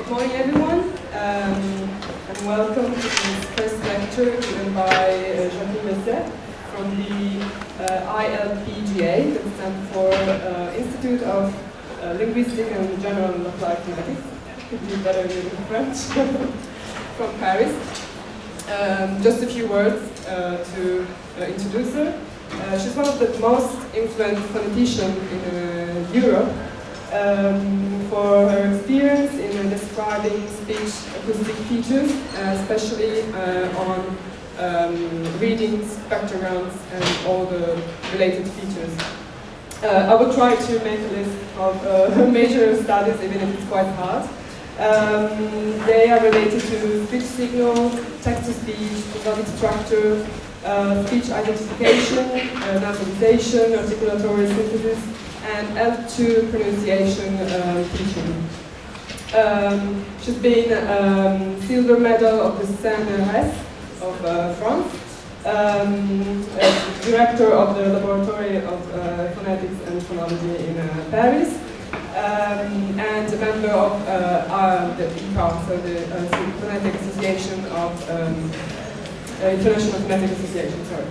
Good morning, everyone, and welcome to this first lecture given by Jacqueline Vaissière from the ILPGA, that stands for Institute of Linguistic and General and Applied Phonetics. Could be better in French, from Paris. Just a few words to introduce her. She's one of the most influential phoneticians in Europe for her experience in describing speech acoustic features, especially on reading spectrograms and all the related features. I will try to make a list of major studies, even if it's quite hard. They are related to speech signal, text-to-speech, prosodic structure, speech identification, nasalization, articulatory synthesis, and L2 pronunciation teaching. She's been silver medal of the CNRS of France, director of the Laboratorio of Phonetics and Phonology in Paris, and a member of the IPA, so the Phonetic Association of International Phonetic Association. Sorry.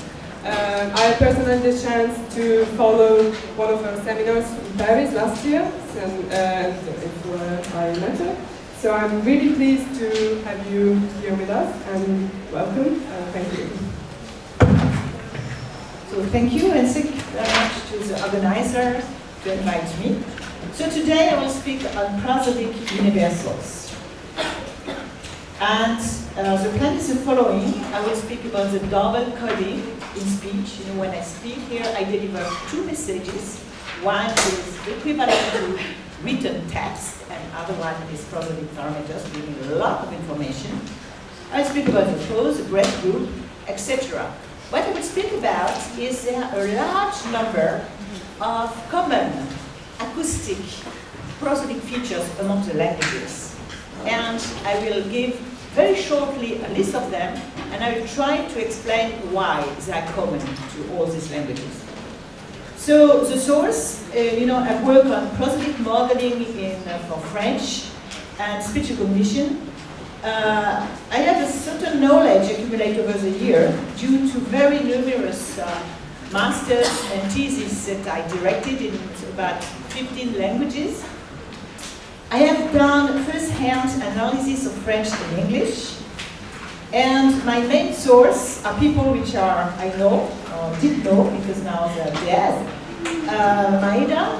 I personally had the chance to follow one of her seminars in Paris last year, and it's where I met her. So I'm really pleased to have you here with us, and welcome. Thank you. So thank you, and thank you very much to the organizer to invite me. So today I will speak on prosodic universals. And the plan is the following. I will speak about the double coding in speech. You know, when I speak here, I deliver two messages. One is equivalent to written text, and other one is prosodic parameters, giving a lot of information. I will speak about the pause, the breath group, etc. What I will speak about is there are a large number of common acoustic prosodic features among the languages. And I will give very shortly a list of them, and I will try to explain why they are common to all these languages. So the source, you know, I've worked on prosodic modeling for French and speech recognition. I have a certain knowledge accumulated over the year due to very numerous masters and theses that I directed in about 15 languages. I have done first-hand analysis of French and English, and my main source are people which are, I know, or did know, because now they're dead.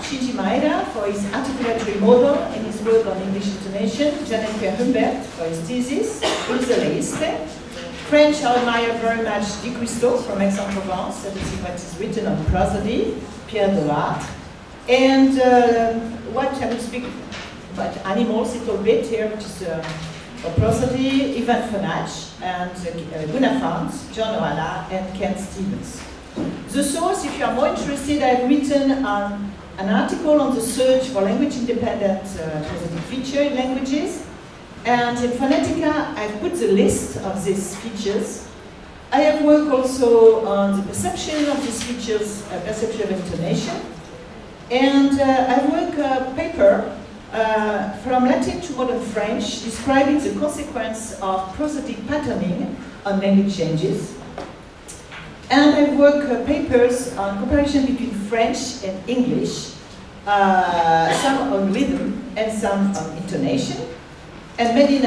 Shinji Maeda for his articulatory model and his work on English intonation, Jeannette Humbert for his thesis, Ilse Leiste. French, I admire very much Di Cristo from Aix-en-Provence, that is what is written on prosody, Pierre Delattre. And what I will speak about animals a little bit here, which is for prosody, Ivan Fonach, and Gunnar Franz, John O'Hara, and Ken Stevens. The source, if you are more interested, I've written an article on the search for language-independent prosodic feature in languages. And in Fonetica, I've put the list of these features. I have worked also on the perception of these features, perception of intonation. And I've worked a paper from Latin to modern French describing the consequence of prosodic patterning on language changes. And I've worked papers on comparison between French and English, some on rhythm and some on intonation, and many,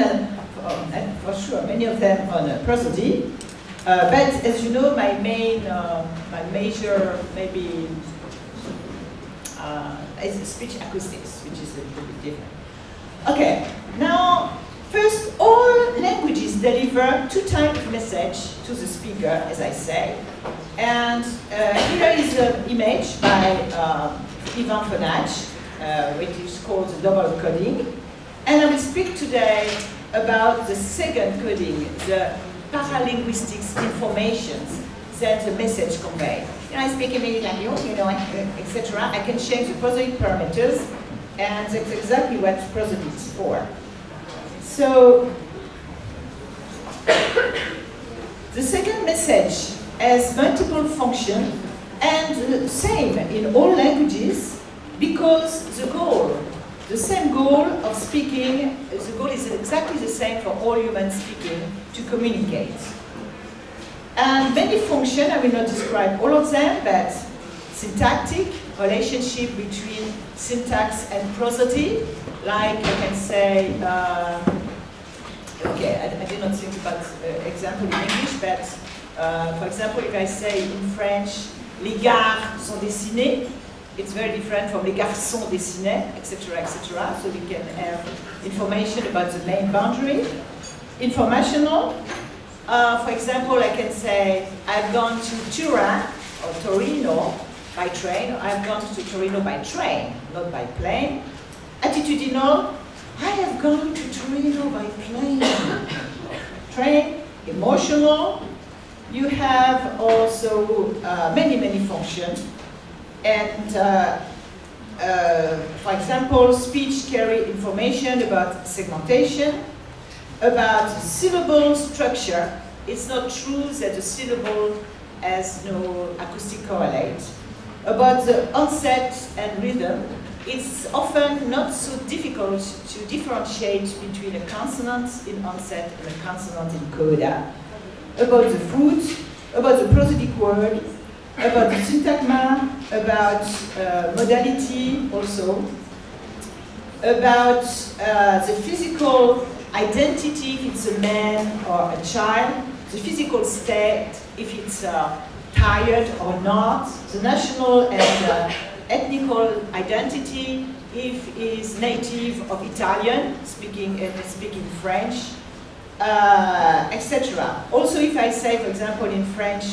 for sure, many of them on prosody. But as you know, my major, maybe, is speech acoustics, which is a little bit different. Okay, now, first, all languages deliver two types of message to the speaker, as I say. And here is an image by Ivan Fonach, which is called the double coding. And I will speak today about the second coding, the paralinguistics informations that the message conveys. You know, I speak immediately, you know, etc. I can change the prosodic parameters, and that's exactly what prosody is for. So, the second message has multiple functions, and same in all languages, because the goal, the same goal of speaking, the goal is exactly the same for all humans speaking to communicate. And many functions, I will not describe all of them, but syntactic, relationship between syntax and prosody, like I can say, okay, I did not think about example in English, but for example, if I say in French, les gares sont dessinées, it's very different from les garçons dessinés, etc., etc. So we can have information about the main boundary. Informational. For example, I can say, I've gone to Turin or Torino by train, or I've gone to Torino by train, not by plane. Attitudinal, I have gone to Torino by plane. Train. Emotional, you have also many, many functions. And for example, speech carry information about segmentation, about syllable structure. It's not true that a syllable has no acoustic correlate. About the onset and rhythm, it's often not so difficult to differentiate between a consonant in onset and a consonant in coda. About the food, about the prosodic word, about the syntagma, about modality also, about the physical identity, if it's a man or a child, the physical state, if it's tired or not, the national and ethnical identity, if he's native of Italian, speaking French, etc. Also, if I say, for example, in French,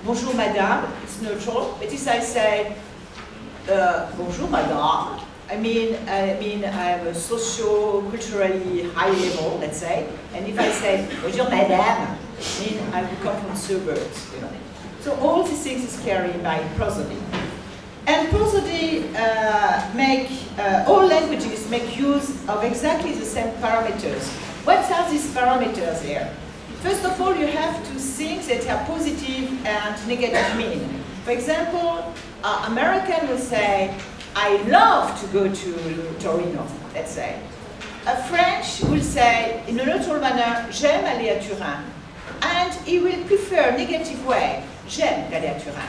bonjour madame, it's neutral, but if I say bonjour madame, I mean I'm a socio-culturally high level, let's say, and if I say bonjour madame, I mean I will come from suburbs, you know. So all these things is carried by prosody. And prosody all languages make use of exactly the same parameters. What are these parameters here? First of all, you have to think that they are positive and negative meaning. For example, American will say, I love to go to Torino, let's say. A French will say, in a neutral manner, j'aime aller à Turin. And he will prefer a negative way, j'aime d'aller à Turin.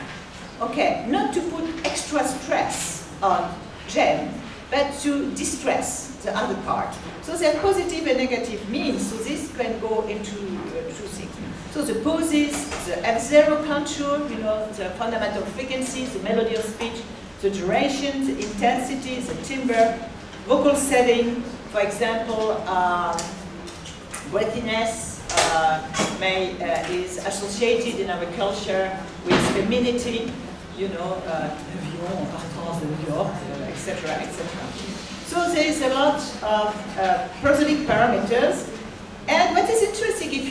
Okay, not to put extra stress on j'aime, but to distress the other part. So there are positive and negative means, so this can go into two things. So the pauses, the F0 contour, you know, the fundamental frequencies, the melody of speech, the duration, the intensity, the timbre, vocal setting, for example, breathiness is associated in our culture with femininity, you know, etc., etc. So there is a lot of prosodic parameters, and what is interesting if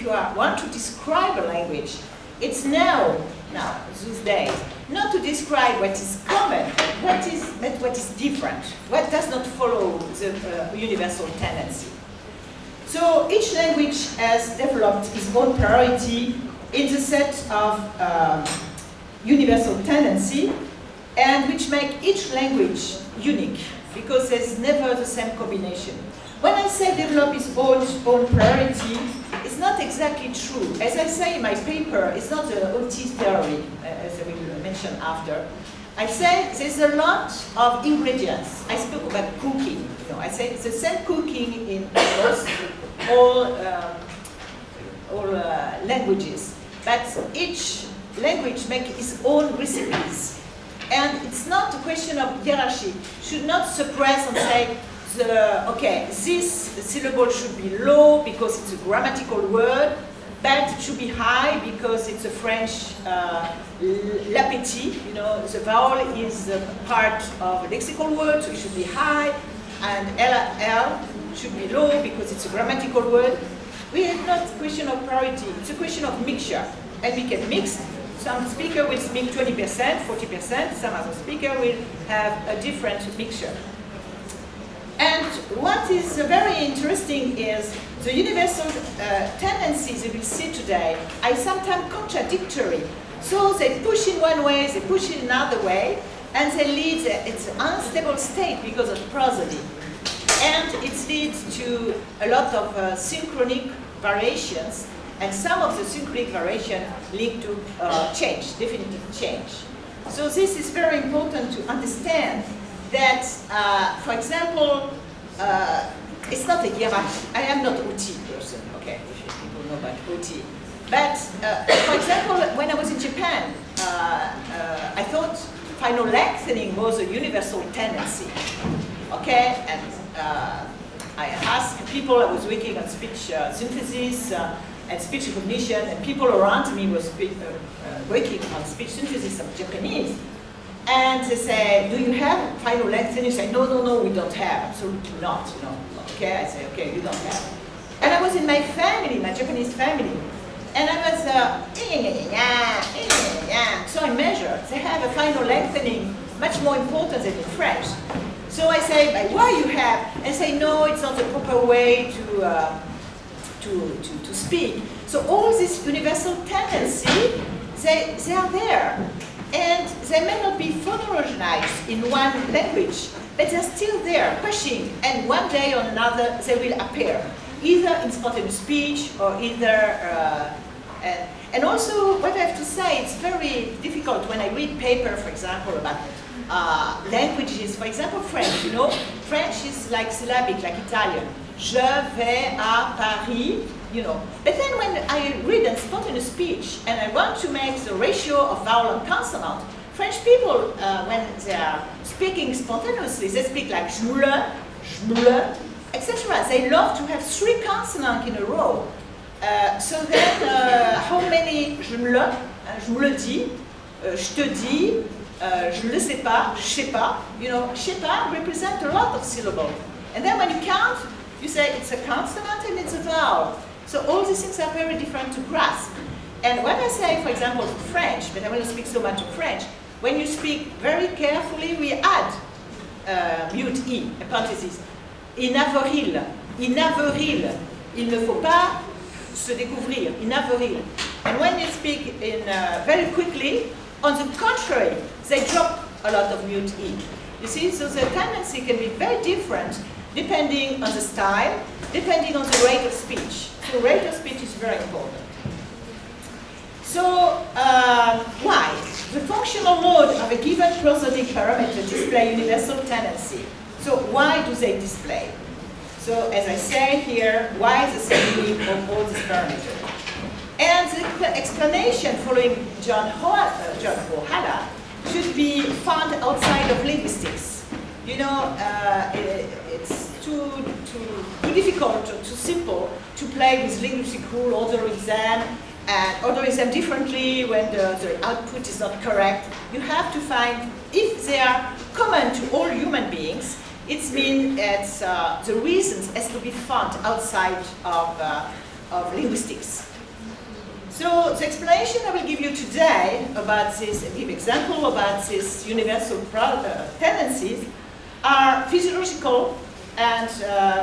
you want to describe a language, it's now these days not to describe what is common, but what is different, what does not follow the universal tendency. So each language has developed its own priority in the set of universal tendency, and which make each language unique, because there's never the same combination. When I say develop its own priority, it's not exactly true. As I say in my paper, it's not the OT theory, as I will mention after. I say there's a lot of ingredients. I spoke about cooking. You know, I say it's the same cooking in all languages, but each language makes its own recipes. And it's not a question of hierarchy. Should not suppress and say, okay, this syllable should be low because it's a grammatical word, but it should be high because it's a French l'appétit. You know, the vowel is a part of a lexical word, so it should be high, and L should be low because it's a grammatical word. We have not a question of priority, it's a question of mixture, and we can mix. Some speaker will speak 20%, 40%, some other speaker will have a different mixture. And what is very interesting is the universal tendencies that we see today are sometimes contradictory. So they push in one way, they push in another way, and they lead it's an unstable state because of prosody. And it leads to a lot of synchronic variations, and some of the synchronic variation lead to change, definitive change. So this is very important to understand that, for example, it's not a hierarchy. I am not OT person, okay, people know about OT. But, for example, when I was in Japan, I thought final lengthening was a universal tendency, okay? And I asked people, I was working on speech synthesis and speech recognition, and people around me were working on speech synthesis of Japanese. And they say, do you have final lengthening? I say, no, no, no, we don't have, absolutely not, you know. Okay, I say, okay, you don't have. And I was in my family, my Japanese family, and I was, so I measured. They have a final lengthening much more important than in French. So I say, but why you have? And say, no, it's not the proper way to speak. So all this universal tendency, they are there. And they may not be phonologized in one language, but they're still there, pushing, and one day or another they will appear, either in spontaneous speech or either, and also what I have to say, it's very difficult when I read paper, for example, about languages, for example, French, you know, French is like syllabic, like Italian. Je vais à Paris, you know. But then when I read in spontaneous speech and I want to make the ratio of vowel and consonant, French people, when they are speaking spontaneously, they speak like jmle, jmle, etc. They love to have 3 consonants in a row. So then, how many jmle, je me le dis, je te dis, je le sais pas, je sais pas, you know, je sais pas represent a lot of syllables. And then when you count, you say it's a consonant and it's a vowel. So all these things are very different to grasp. And when I say, for example, French, but I will not speak so much of French, when you speak very carefully, we add mute E, a parenthesis. In avril, il ne faut pas se découvrir, in avril. And when you speak in very quickly, on the contrary, they drop a lot of mute E. You see, so the tendency can be very different depending on the style, depending on the rate of speech. So rate of speech is very important. So why? The functional mode of a given prosodic parameter display universal tendency. So why do they display? So as I say here, why is the same meaning of all these parameters? And the explanation following John O'Hara should be found outside of linguistics. You know, it's too difficult, too simple to play with linguistic rule, ordering them, and ordering them differently when the output is not correct. You have to find, if they are common to all human beings, it means that the reasons has to be found outside of linguistics. So the explanation I will give you today about this, give example about these universal tendencies are physiological and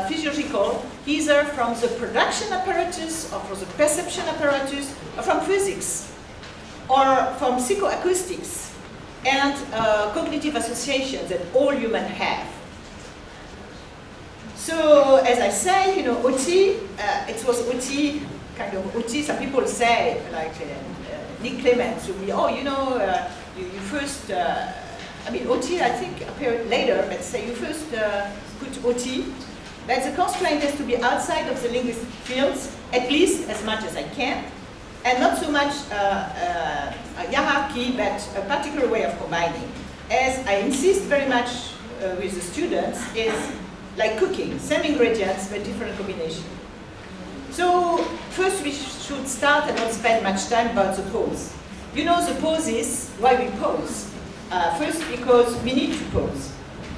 physiological, either from the production apparatus or from the perception apparatus or from physics or from psychoacoustics and cognitive associations that all humans have. So as I say, you know, OT, it was OT, kind of OT, some people say, like Nick Clement to me, oh, you know, you first, I mean, OT, I think, appeared later, but say you first put OT, but the constraint has to be outside of the linguistic fields, at least as much as I can, and not so much a hierarchy, but a particular way of combining. As I insist very much with the students, is like cooking, same ingredients, but different combination. So first we should start and not spend much time about the pose. You know the poses, why we pose. First, because we need to pose.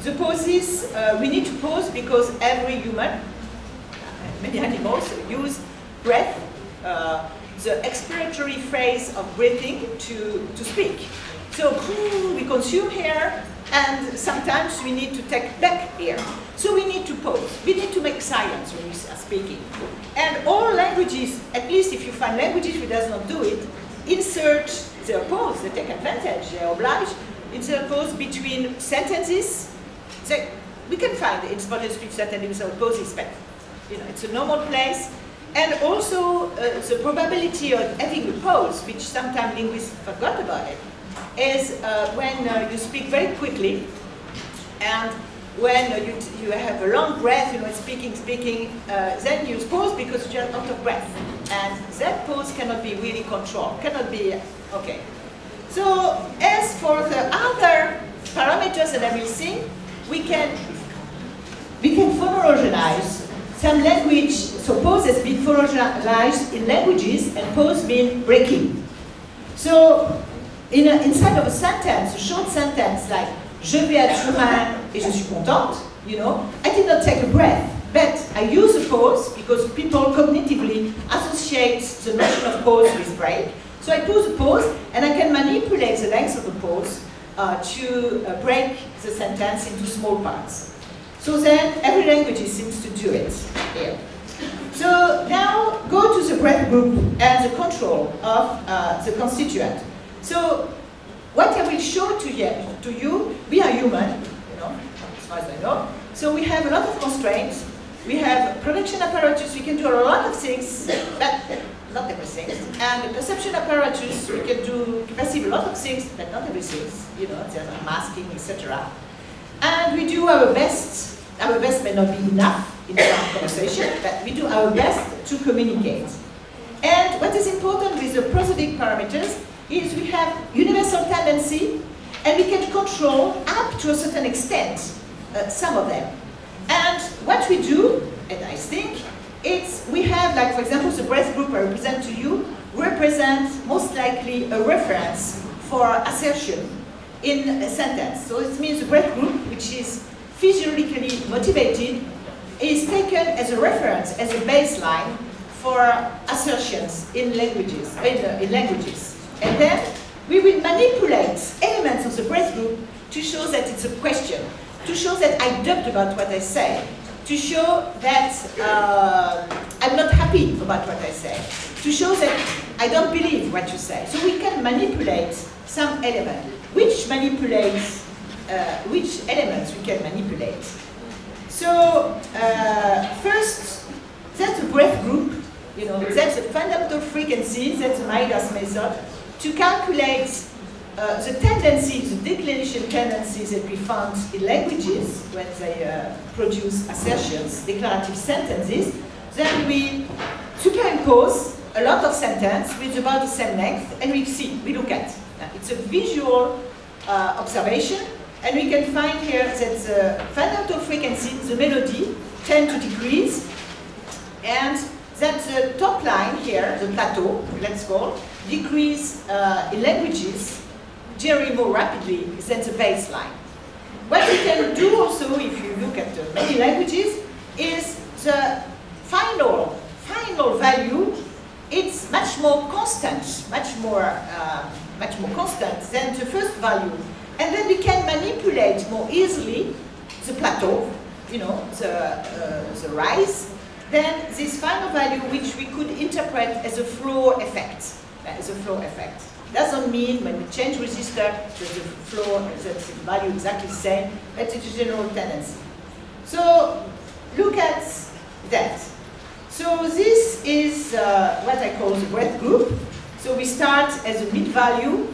The poses, we need to pose because every human, many animals, use breath, the expiratory phase of breathing to speak. So we consume air, and sometimes we need to take back air. So we need to pose. We need to make silence when we are speaking. And all languages, at least if you find languages which does not do it, insert their pose. They take advantage. They oblige. It's a pause between sentences. we can find it in spontaneous speech certainly without pauses, but you know, it's a normal place. And also the probability of having a pause, which sometimes linguists forgot about it, is when you speak very quickly, and when you have a long breath, you know, speaking, then you pause because you're out of breath. And that pause cannot be really controlled, cannot be, okay. So as for the other parameters and everything, we can phonologize some language. So pause has been phonologized in languages, and pause means breaking. So inside of a sentence, a short sentence like je vais être humain et je suis contente, you know, I did not take a breath, but I use a pause because people cognitively associate the notion of pause with break. So I put a pause, and I can manipulate the length of the pause to break the sentence into small parts. So then every language seems to do it here. So now go to the breath group and the control of the constituent. So what I will show to you, we are human, you know, as far as I know. So we have a lot of constraints. We have production apparatus, we can do a lot of things, but not everything. And the perception apparatus, we can perceive a lot of things, but not everything. You know, there's masking, etc. And we do our best. Our best may not be enough in some conversation, but we do our best to communicate. And what is important with the prosodic parameters is we have universal tendency, and we can control up to a certain extent some of them. And what we do, and I think, it's we have, like for example, the breath group I represent to you represents most likely a reference for assertion in a sentence. So it means the breath group, which is physiologically motivated, is taken as a reference, as a baseline for assertions in languages. And then we will manipulate elements of the breath group to show that it's a question, to show that I doubt about what I say, to show that I'm not happy about what I say, to show that I don't believe what you say. So we can manipulate some element. Which elements we can manipulate? So first, that's a breath group. You know, that's a fundamental frequency. That's the Myers method to calculate the tendencies, the declination tendencies that we found in languages when they produce assertions, declarative sentences. Then we superimpose a lot of sentences with about the same length, and we look at. It's a visual observation, and we can find here that the fundamental frequency, the melody, tend to decrease, and that the top line here, the plateau, let's call, decrease in languages generally more rapidly than the baseline. What we can do also, if you look at many languages, is the final value. It's much more constant, much more constant than the first value, and then we can manipulate more easily the plateau, you know, the rise, than this final value, which we could interpret as a flow effect. Doesn't mean when we change resistor that the flow, that the value exactly the same, but it's a general tendency. So look at that. So this is what I call the breath group. So we start as a mid-value.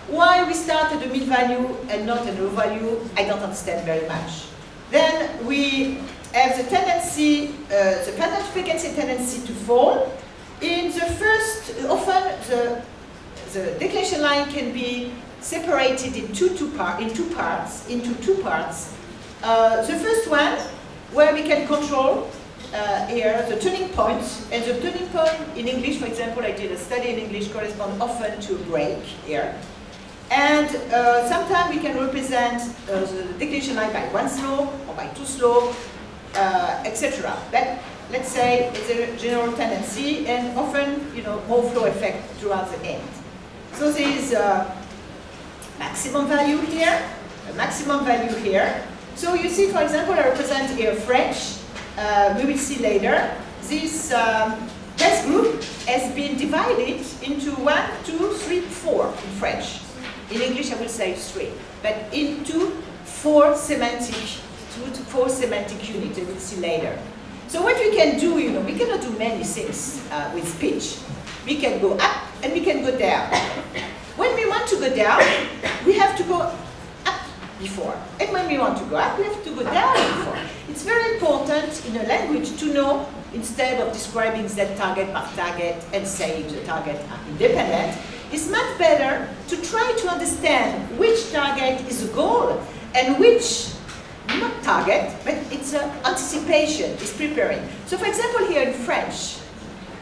Why we start at a mid-value and not at a low value, I don't understand very much. Then we have the tendency, the fundamental frequency tendency to fall. In the first, often the declination line can be separated into two parts. The first one, where we can control here the turning point, and the turning point in English, for example, I did a study in English, corresponds often to a break here. And sometimes we can represent the declination line by one slope or by two slopes, etc. But let's say it's a general tendency, and often, you know, more flow effect throughout the end. So there is a maximum value here, a maximum value here. So you see, for example, I represent here French. We will see later. This test group has been divided into 1, 2, 3, 4 in French. In English, I will say 3, but into 4 semantic for semantic unit, and we'll see later. So what we can do, you know, we cannot do many things with speech. We can go up and we can go down. When we want to go down, we have to go up before. And when we want to go up, we have to go down before. It's very important in a language to know, instead of describing that target by target and saying the target are independent, it's much better to try to understand which target is a goal and which, not target, but it's an anticipation, it's preparing. So for example, here in French,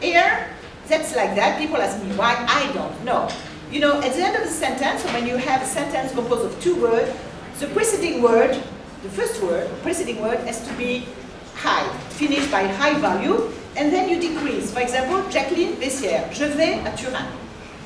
here, that's like that. People ask me why, I don't know. You know, at the end of the sentence, when you have a sentence composed of two words, the preceding word, the first word, preceding word has to be high, finished by high value, and then you decrease. For example, Jacqueline Vaissière, je vais à Turin.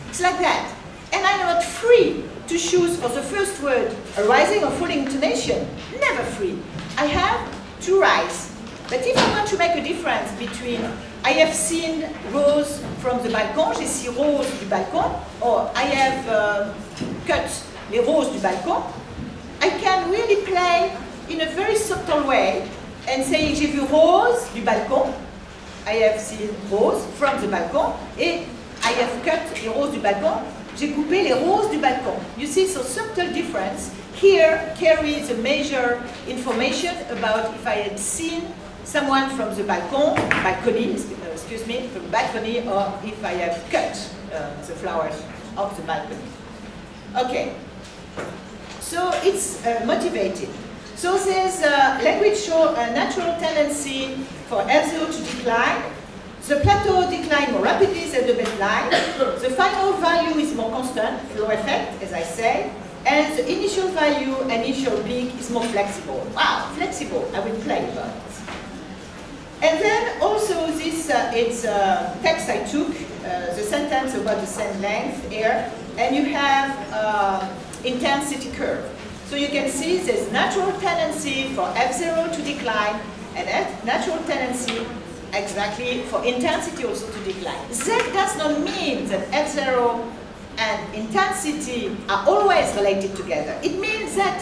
It's like that. And I'm not free to choose for the first word a rising or falling intonation. Never free. I have to rise. But if I want to make a difference between I have seen Rose from the balcon, j'ai seen Rose du balcon, or I have cut les roses du balcon, I can really play in a very subtle way and say j'ai vu Rose du balcon, I have seen Rose from the balcon, et I have cut les roses du balcon, j'ai coupé les roses du balcon. You see, so subtle difference here carries a major information about if I had seen someone from the balcony, excuse me, from the balcony, or if I have cut the flowers of the balcony. Okay, so it's motivated. So there's language show a natural tendency for F0 to decline. The plateau declines more rapidly than the baseline. The final value is more constant, flow effect, as I say, and the initial value, initial peak, is more flexible. Wow, flexible, I will play about it. And then also this, it's text I took, the sentence about the same length here, and you have intensity curve. So you can see there's natural tendency for F0 to decline, and natural tendency exactly for intensity also to decline. That does not mean that F0 and intensity are always related together. It means that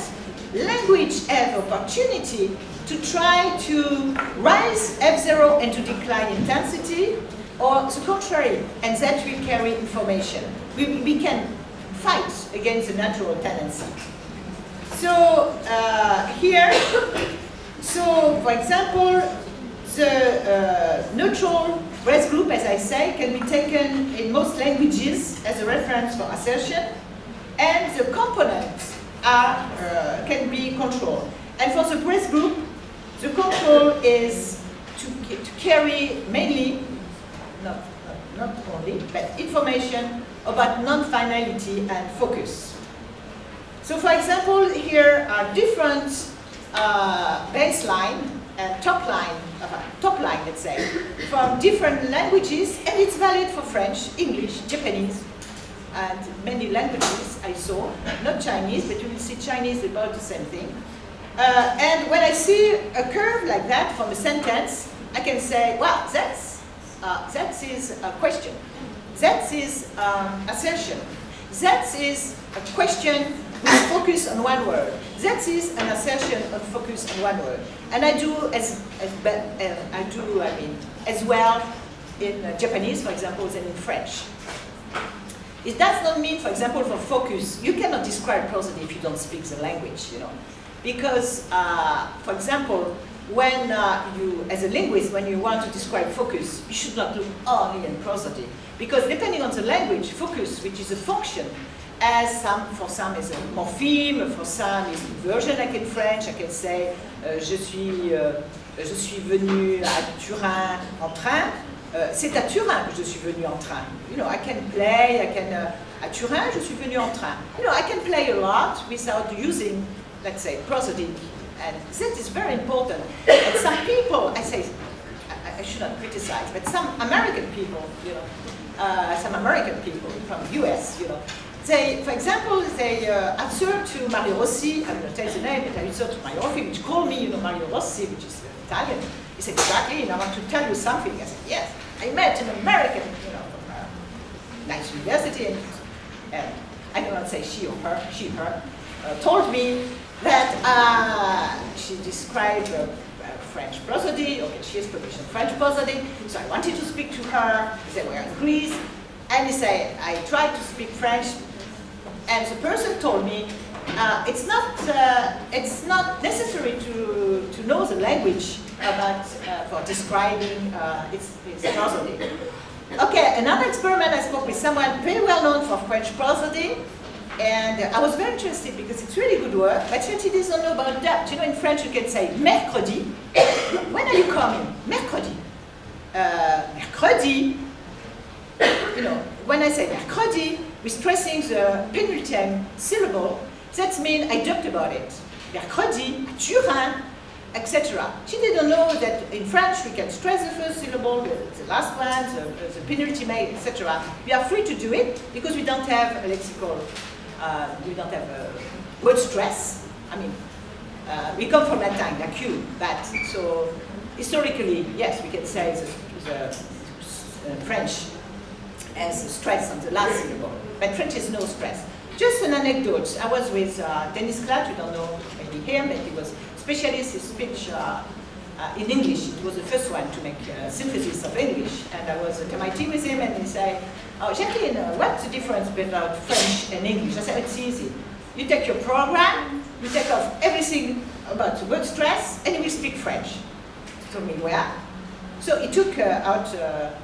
language has opportunity to try to rise F0 and to decline intensity, or the contrary, and that will carry information. We can fight against the natural tendency. So here, so for example, the neutral breath group, as I say, can be taken in most languages as a reference for assertion, and the components are, can be controlled. And for the breath group, the control is to carry mainly, not only, but information about non-finality and focus. So for example, here are different baseline and top line, let's say, from different languages, and it's valid for French, English, Japanese, and many languages I saw, not Chinese, but you will see Chinese about the same thing. And when I see a curve like that from a sentence, I can say, well, that is a question. That is assertion. That is a question with focus on one word. That is an assertion of focus on one word. And I do as well in Japanese, for example, than in French. It does not mean, for example, for focus, you cannot describe prosody if you don't speak the language, you know. Because, for example, when you, as a linguist, when you want to describe focus, you should not look only in prosody. Because depending on the language, focus, which is a function, as for some is a morpheme, for some is inversion, like in French, I can say, je suis venu à Turin en train. C'est à Turin que je suis venu en train. You know, I can play, à Turin, je suis venu en train. You know, I can play a lot without using, let's say, prosody. And that is very important. And some people, I should not criticize, but some American people, you know, some American people from US, you know, they, for example, they answer to Mario Rossi, I'm going to tell the name, but I answer to Mario Rossi, which called me, you know, Mario Rossi, which is Italian. He said, Jacqueline, I want to tell you something. I said, yes, I met an American, you know, from a nice university, and I do not say she or her, she, her, told me that she described French prosody. Okay, she is published in French prosody, so I wanted to speak to her. They were in Greece, and he said, I tried to speak French, and the person told me, it's not necessary to know the language about for describing its prosody. Okay, another experiment, I spoke with someone very well known for French prosody, and I was very interested because it's really good work, but she doesn't know about that. You know, in French you can say mercredi. When are you coming? Mercredi. Mercredi. You know, when I say mercredi, we're stressing the penultimate syllable. That means I talked about it. Mercredi, Turin, etc. She didn't know that in French we can stress the first syllable, the last one, the penultimate, etc. We are free to do it because we don't have a lexical, we don't have a word stress. I mean, we come from Latin, la Q, but so historically, yes, we can say the French has a stress on the last syllable, but French has no stress. Just an anecdote. I was with Dennis Klatt, you don't know maybe him, but he was specialist in speech in English. It was the first one to make a synthesis of English. And I was at MIT with him, and he said, oh, Jacqueline, what's the difference between French and English? I said, it's easy. You take your program, you take off everything about the word stress, and you will speak French. He told me, where? So he took out,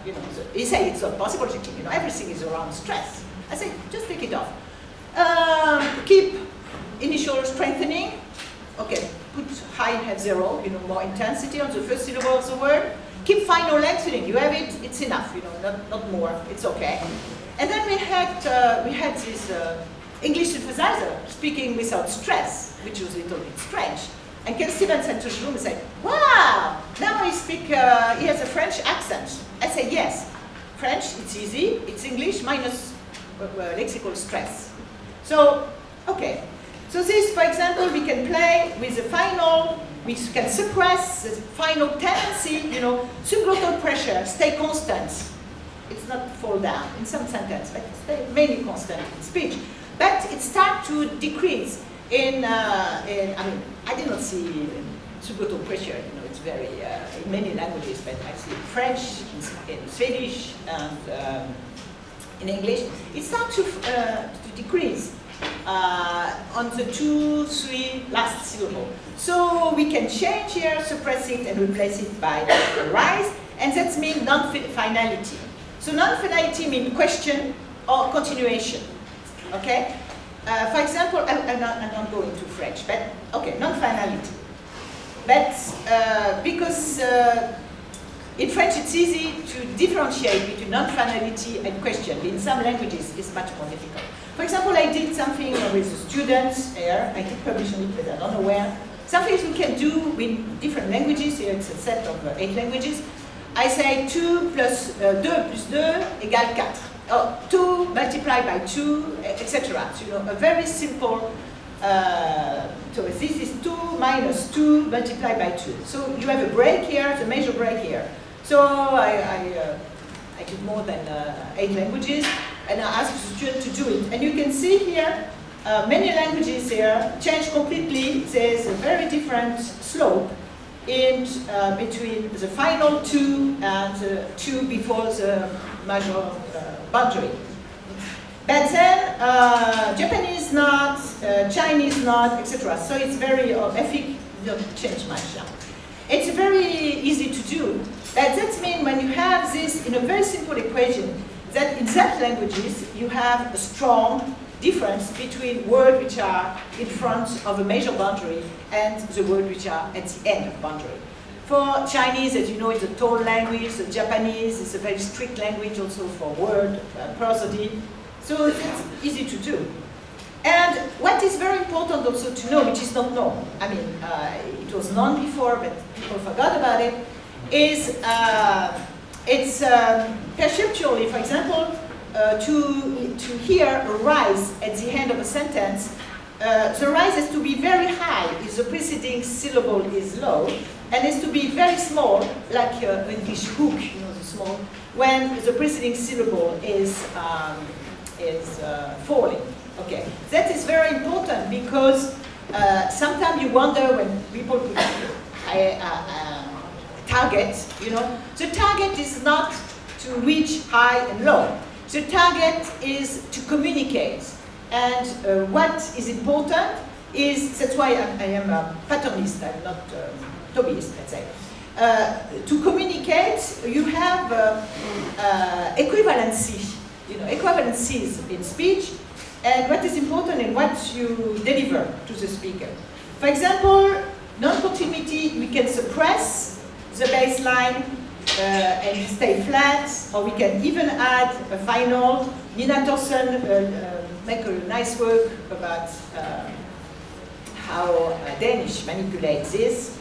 you know, he said, it's not possible, Jacqueline, you know, everything is around stress. I said, just take it off. Keep initial strengthening. Okay, put high and have zero, you know, more intensity on the first syllable of the word. Keep final lengthening. You have it, it's enough, you know, not more, it's okay. And then we had this English synthesizer speaking without stress, which was a little bit strange. And Ken Stevens entered the room and said, wow, now he has a French accent. I said, yes, French, it's easy, it's English minus lexical stress. So, okay. So this, for example, we can play with the final, we can suppress the final tendency, you know, subglottal pressure, stay constant. It's not fall down in some sentence, but stay mainly constant in speech. But it starts to decrease in I mean, I did not see subglottal pressure, you know, it's very, in many languages, but I see French, in Swedish, and in English. It starts to decrease. On the 2, 3 last syllable. So we can change here, suppress it, and replace it by a rise, and that means non-finality. So non-finality means question or continuation. Okay? For example, I'm not going to French, but okay, non-finality. But because in French it's easy to differentiate between non-finality and question. In some languages it's much more difficult. For example, I did something with the students here. I did publish on it, but I don't know where. Something we can do with different languages. Here it's a set of 8 languages. I say 2 plus 2 plus 2 égale 4. Oh, 2 multiplied by 2, etc. So, you know, a very simple. So this is 2 minus 2 multiplied by 2. So you have a break here, the major break here. So I did more than 8 languages. And I asked the student to do it. And you can see here, many languages here change completely. There's a very different slope in between the final 2 and the 2 before the major boundary. But then Japanese not, Chinese not, etc. So it's very, ethic don't change much. It's very easy to do. But that means when you have this in a very simple equation, that in that languages you have a strong difference between words which are in front of a major boundary and the words which are at the end of the boundary. For Chinese, as you know, it's a tone language. The Japanese is a very strict language also for word prosody. So it's easy to do. And what is very important also to know, which is not known, I mean, it was known before, but people forgot about it, is it's perceptually, for example, to hear a rise at the end of a sentence, the rise has to be very high if the preceding syllable is low, and has to be very small, like English hook, you know, the small, when the preceding syllable is falling. Okay, that is very important because sometimes you wonder when people put target, you know. The target is not to reach high and low. The target is to communicate. And what is important is, that's why I am a patternist, I'm not Tobyist, let's say. To communicate, you have equivalency, you know, equivalencies in speech, and what is important in what you deliver to the speaker. For example, non-continuity, we can suppress the baseline and stay flat, or we can even add a final. Nina Thorsen make a nice work about how Danish manipulates this.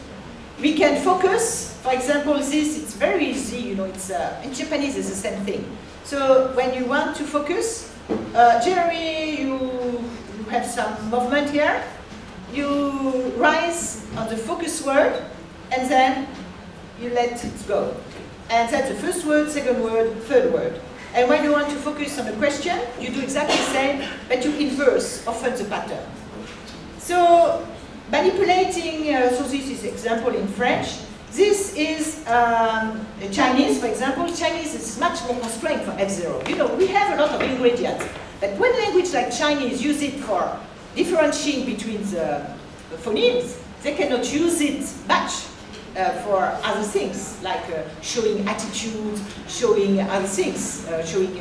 We can focus, for example, this, it's very easy, you know, it's, in Japanese it's the same thing. So when you want to focus, generally you have some movement here, you rise on the focus word, and then you let it go. And that's the first word, second word, third word. And when you want to focus on a question, you do exactly the same, but you inverse often the pattern. So manipulating, so this is example in French. This is Chinese, for example. Chinese is much more constrained for F0. You know, we have a lot of ingredients, but when language like Chinese use it for differentiating between the phonemes, they cannot use it much for other things, like showing attitude, showing other things, showing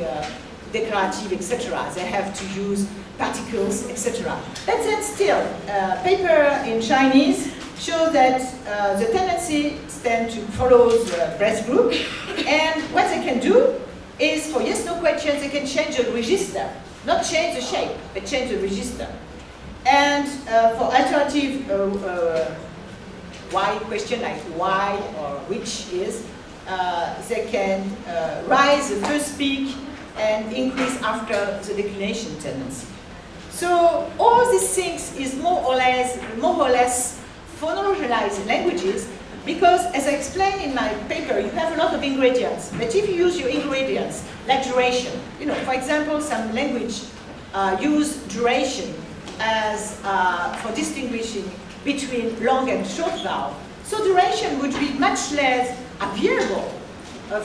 declarative, etc. They have to use particles, etc. But then still, paper in Chinese show that the tendency tend to follow the breath group, and what they can do is, for yes-no questions, they can change the register, not change the shape, but change the register. And for alternative why question, like why or which is, they can rise the first peak and increase after the declination tendency. So all these things is more or less phonologized languages, because as I explained in my paper, you have a lot of ingredients. But if you use your ingredients, like duration, you know, for example, some language use duration as for distinguishing between long and short vowel. So duration would be much less variable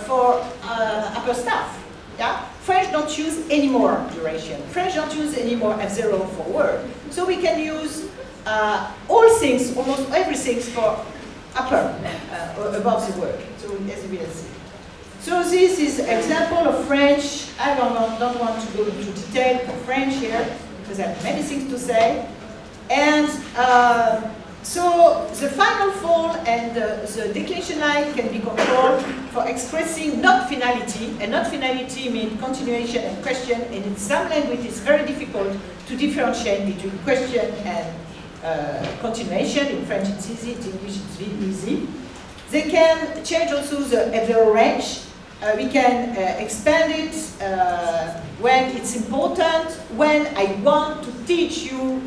for upper staff. Yeah? French don't use any more duration. French don't use any more F0 for word. So we can use all things, almost everything for upper, above the word. So as we will see. So this is an example of French. I don't want to go into detail for French here, because I have many things to say. And so the final fall and the declination line can be controlled for expressing not finality, and not finality means continuation and question, and in some languages it's very difficult to differentiate between question and continuation. In French it's easy, in English it's really easy. They can change also the F0 range. We can expand it when it's important, when I want to teach you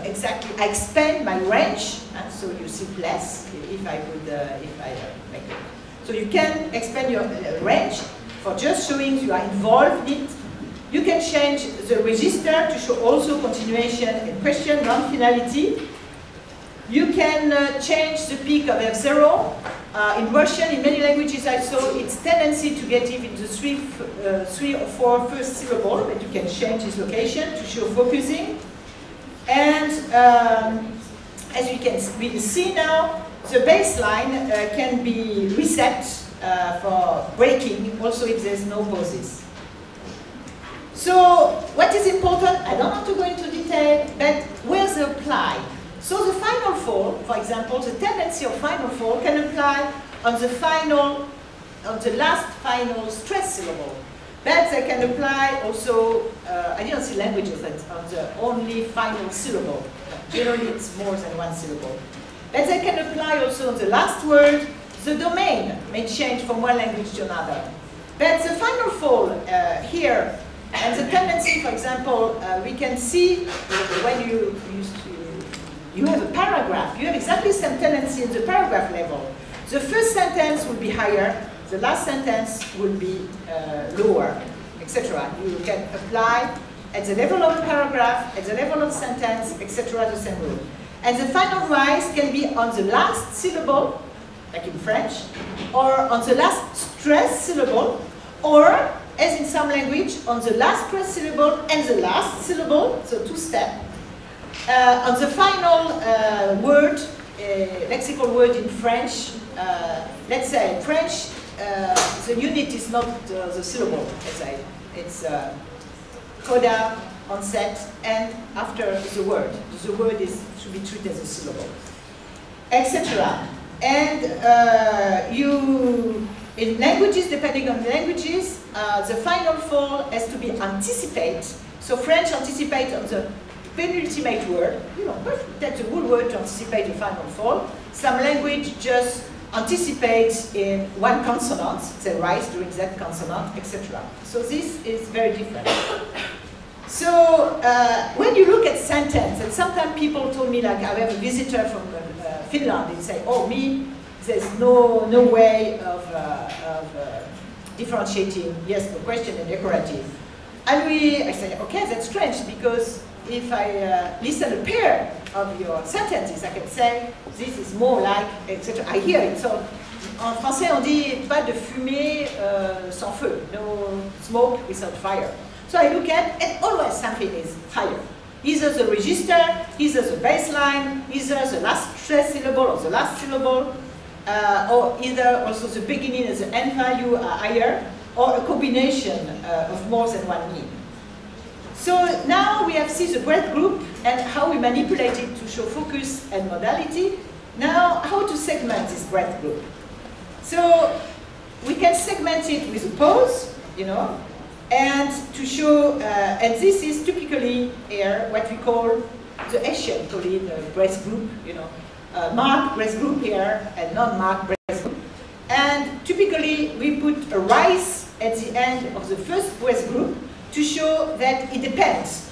exactly, I expand my range, so you see less if I make it. So you can expand your range for just showing you are involved in it. You can change the register to show also continuation and question, non-finality. You can change the peak of F0. In Russian, in many languages I saw its tendency to get even the three or four first syllable, but you can change its location to show focusing. And as we can see now, the baseline can be reset for breaking, also if there's no pauses. So what is important, I don't want to go into detail, but where's the apply? So the final fall, for example, the tendency of final fall can apply on the last final stress syllable. But they can apply also, I didn't see languages that on the only final syllable. Generally it's more than one syllable. But they can apply also on the last word. The domain may change from one language to another. But the final fall here, and the tendency, for example, we can see when you have a paragraph, you have exactly the same tendency in the paragraph level. The first sentence will be higher, the last sentence will be lower, etc. You can apply at the level of the paragraph, at the level of sentence, etc. the same rule. And the final rise can be on the last syllable, like in French, or on the last stressed syllable, or, as in some language, on the last stressed syllable and the last syllable, so two-step. On the final word, lexical word in French, let's say in French, the unit is not the syllable, let's say. It's coda, onset, and after the word. The word should be treated as a syllable, etc. And in languages, depending on the languages, the final fall has to be anticipate. So French anticipate on the penultimate word. You know, take the whole word to anticipate the final fall. Some language just anticipates in one consonant, they rise during that consonant, etc. So this is very different. So when you look at sentence, and sometimes people told me, like, I have a visitor from Finland, they say, oh, there's no way of differentiating yes, the question and decorative. And I say, okay, that's strange, because if I listen a pair of your sentences, I can say, this is more like, etc. I hear it. So, en français, on dit pas de fumée sans feu, no smoke without fire. So I look at, and always something is higher. Either the register, either the baseline, either the last stressed syllable or the last syllable, or either also the beginning and the end value are higher, or a combination of more than one mean. So now we have seen the breadth group and how we manipulate it to show focus and modality. Now, how to segment this breadth group? So we can segment it with a pause, you know, and to show, and this is typically here what we call the Asian breadth group, you know, marked breadth group here and non-marked breadth group. And typically we put a rise at the end of the first breadth group to show that it depends,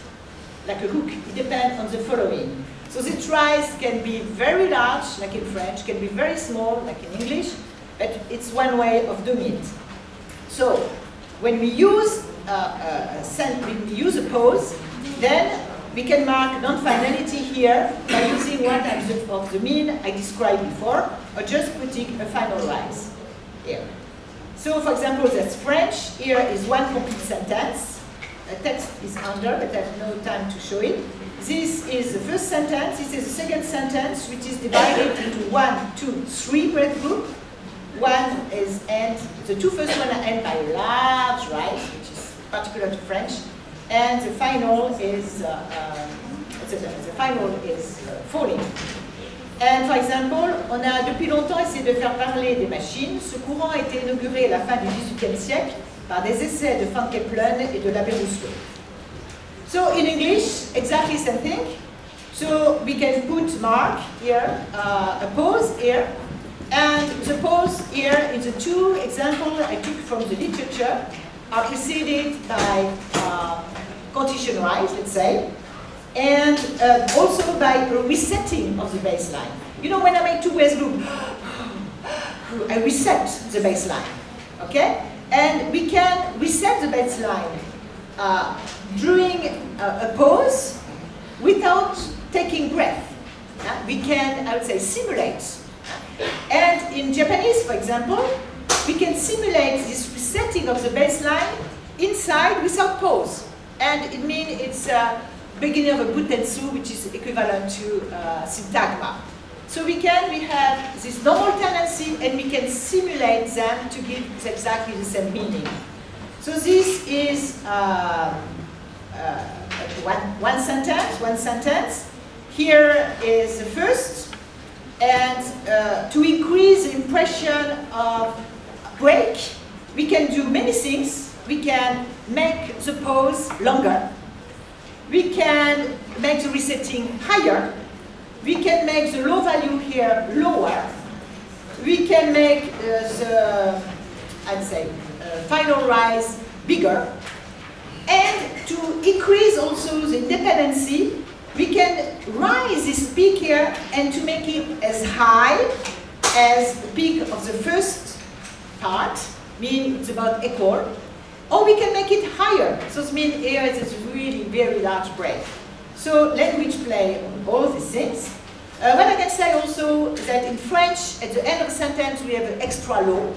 like a hook, it depends on the following. So the rise can be very large, like in French, can be very small, like in English, but it's one way of doing it. So when we use a pause, then we can mark non-finality here by using one of the mean I described before, or just putting a final rise here. So for example, that's French. Here is one complete sentence. The text is under, but I have no time to show it. This is the first sentence. This is the second sentence, which is divided into 1, 2, 3 breadth group. One is end. The two first ones are end by a large rise, which is particular to French, and the final is falling. And for example, on a depuis longtemps essayé de faire parler des machines. Ce courant a été inauguré à la fin du XVIIIe siècle par des essais de Van Kepelen et de Laboratorio. So in English, exactly the same thing. So we can put mark here, a pause here, and the pause here in the two examples I took from the literature are preceded by condition rise, let's say, and also by a resetting of the baseline. You know, when I make two-way loop, I reset the baseline, okay? And we can reset the baseline during a pause without taking breath. We can, I would say, simulate. And in Japanese, for example, we can simulate this resetting of the baseline inside without pause. And it means it's beginning of a butetsu, which is equivalent to syntagma. So we have this normal tendency, and we can simulate them to give exactly the same meaning. So this is one sentence. Here is the first, and to increase the impression of break, we can do many things. We can make the pause longer. We can make the resetting higher. We can make the low value here lower. We can make the, I'd say, final rise bigger. And to increase also the independency, we can rise this peak here and to make it as high as the peak of the first part, meaning it's about equal. Or we can make it higher. So it means here is this really very large break. So language play on all these things. What I can say also is that in French, at the end of a sentence, we have an extra law.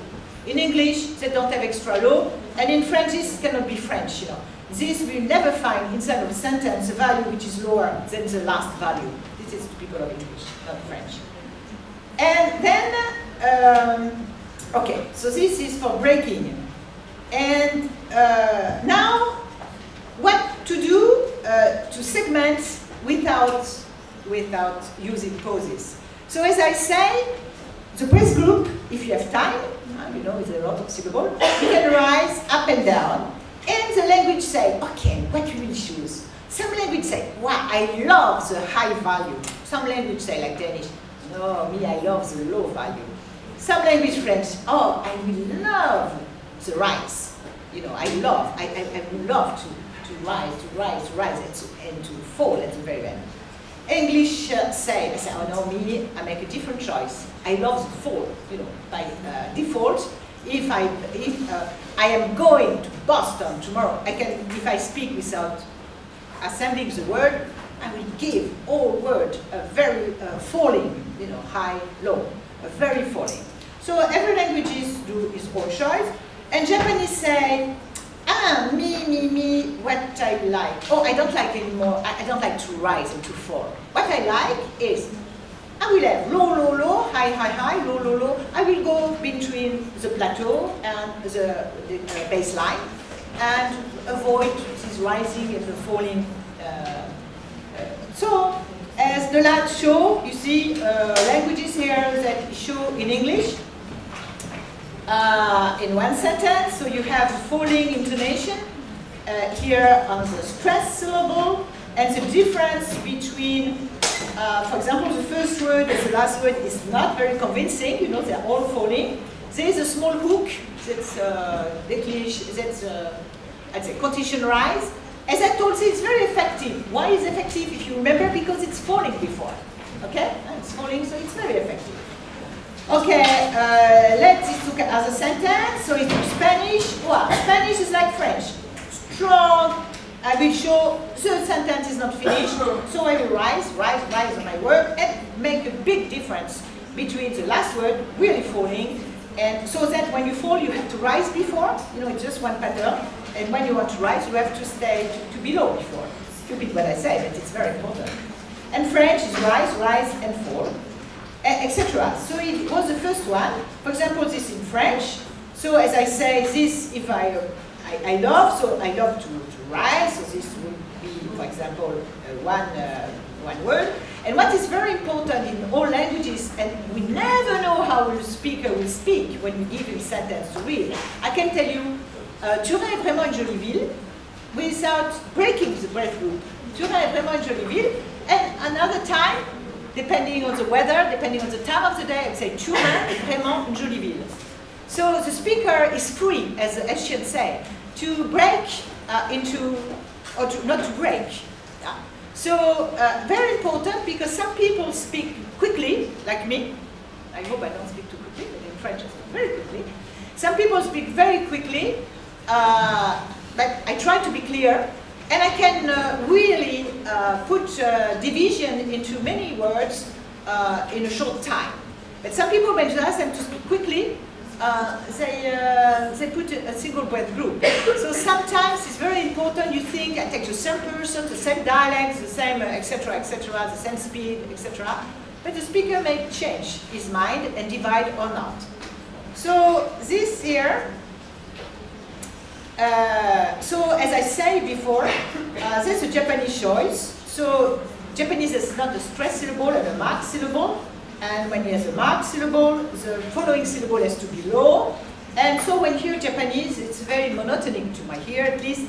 In English, they don't have extra law, and in French, this cannot be French, you know. This will never find inside of a sentence a value which is lower than the last value. This is typical of English, not French. And then, okay, so this is for breaking. And now, what to do to segment without using pauses. So as I say, the breath group, if you have time, you know, it's a lot of syllables, you can rise up and down. And the language say, okay, what you will choose? Some language say, wow, I love the high value. Some language say, like Danish, no, me, I love the low value. Some language French, oh, I will love the rise. You know, I would love to rise, and to fall at the very end. English say, oh no, me, I make a different choice. I love the fall, you know, by default. If I am going to Boston tomorrow, I can, if I speak without assembling the word, I will give all word a very falling, you know, high, low, a very falling. So every language do its own choice. And Japanese say, me, what I like. Oh, I don't like anymore. I don't like to rise and to fall. What I like is, I will have low, low, high, low, low. I will go between the plateau and the baseline and avoid this rising and the falling. So, as the last show, you see languages here that show in English. In one sentence, so you have falling intonation here on the stressed syllable, and the difference between, for example, the first word and the last word is not very convincing. You know, they're all falling. There is a small hook that's I'd say condition rise. As I told you, it's very effective. Why is it effective? If you remember, because it's falling before. Okay, it's falling, so it's very effective. Okay, let's look at other sentence. So it's Spanish. Well, Spanish is like French. Strong. I will show the sentence is not finished. So I will rise on my word and make a big difference between the last word really falling, and so that when you fall you have to rise before. You know, it's just one pattern. And when you want to rise, you have to stay to below before. Stupid what I say, but it's very important. And French is rise and fall, etc. So it was the first one. For example, this in French. So as I say, this if I love, so I love to rise. So this would be, for example, one word. And what is very important in all languages, and we never know how the speaker will speak when you give him sentence to read. I can tell you, Turin est vraiment une jolie ville, without breaking the breath group. Turin est vraiment une jolie ville, and another time, depending on the weather, depending on the time of the day, I'd say Turin est vraiment une jolie ville. So the speaker is free, as the Hessians say, to break into, or to, not to break. So very important, because some people speak quickly, like me. I hope I don't speak too quickly, but in French I speak very quickly. Some people speak very quickly, but I try to be clear, and I can really put division into many words in a short time. But some people, when you ask them to speak quickly, they put a single breath group. So sometimes it's very important. You think I take the same person, the same dialect, the same etc., etc., the same speed, etc. But the speaker may change his mind and divide or not. So this here. So as I said before, there's a Japanese choice. So Japanese is not a stressed syllable and a marked syllable. And when there's a marked syllable, the following syllable has to be low. And so when you hear Japanese, it's very monotonic to my ear, at least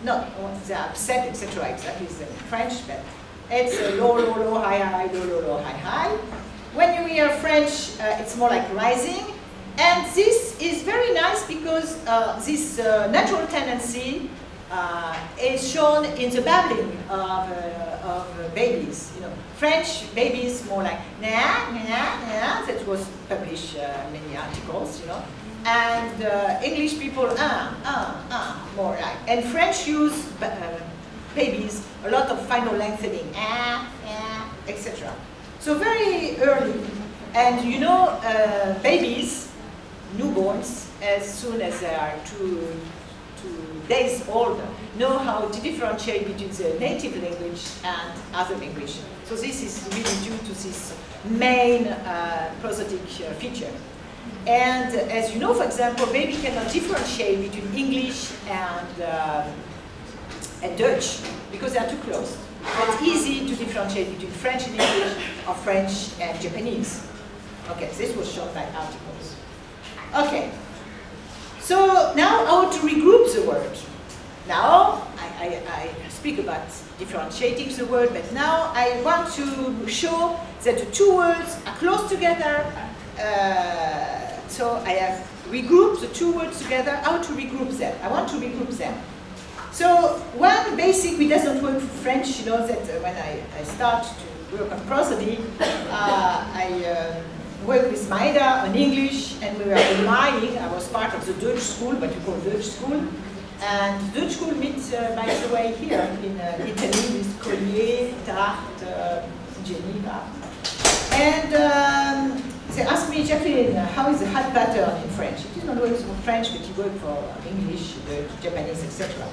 not the upset, etc. exactly as in French, but it's a low, low, low, high, high, low, low, low, high, high. When you hear French, it's more like rising. And this is very nice because this natural tendency is shown in the babbling of babies. You know, French babies more like na na na. That was published many articles. You know, and English people more like. And French use babies a lot of final lengthening etc. So very early, and you know, babies, newborns, as soon as they are 2 days old, know how to differentiate between the native language and other language. So this is really due to this main prosodic feature. And as you know, for example, baby cannot differentiate between English and Dutch because they are too close. It's easy to differentiate between French and English or French and Japanese. Okay, this was shown by articles. Okay, so now how to regroup the word. Now, I speak about differentiating the word, but now I want to show that the two words are close together. So I have regrouped the two words together. How to regroup them? I want to regroup them. So one basic, it doesn't work for French. You know that when I start to work on prosody, I work with Maida on English, and we were relying. I was part of the Dutch school, what you call Dutch school. And Dutch school meets, by the way, here in Italy with Collier, Tarte, Geneva. And they asked me, Jacqueline, how is the hat pattern in French? It is not always for French, but you work for English, Japanese, etc.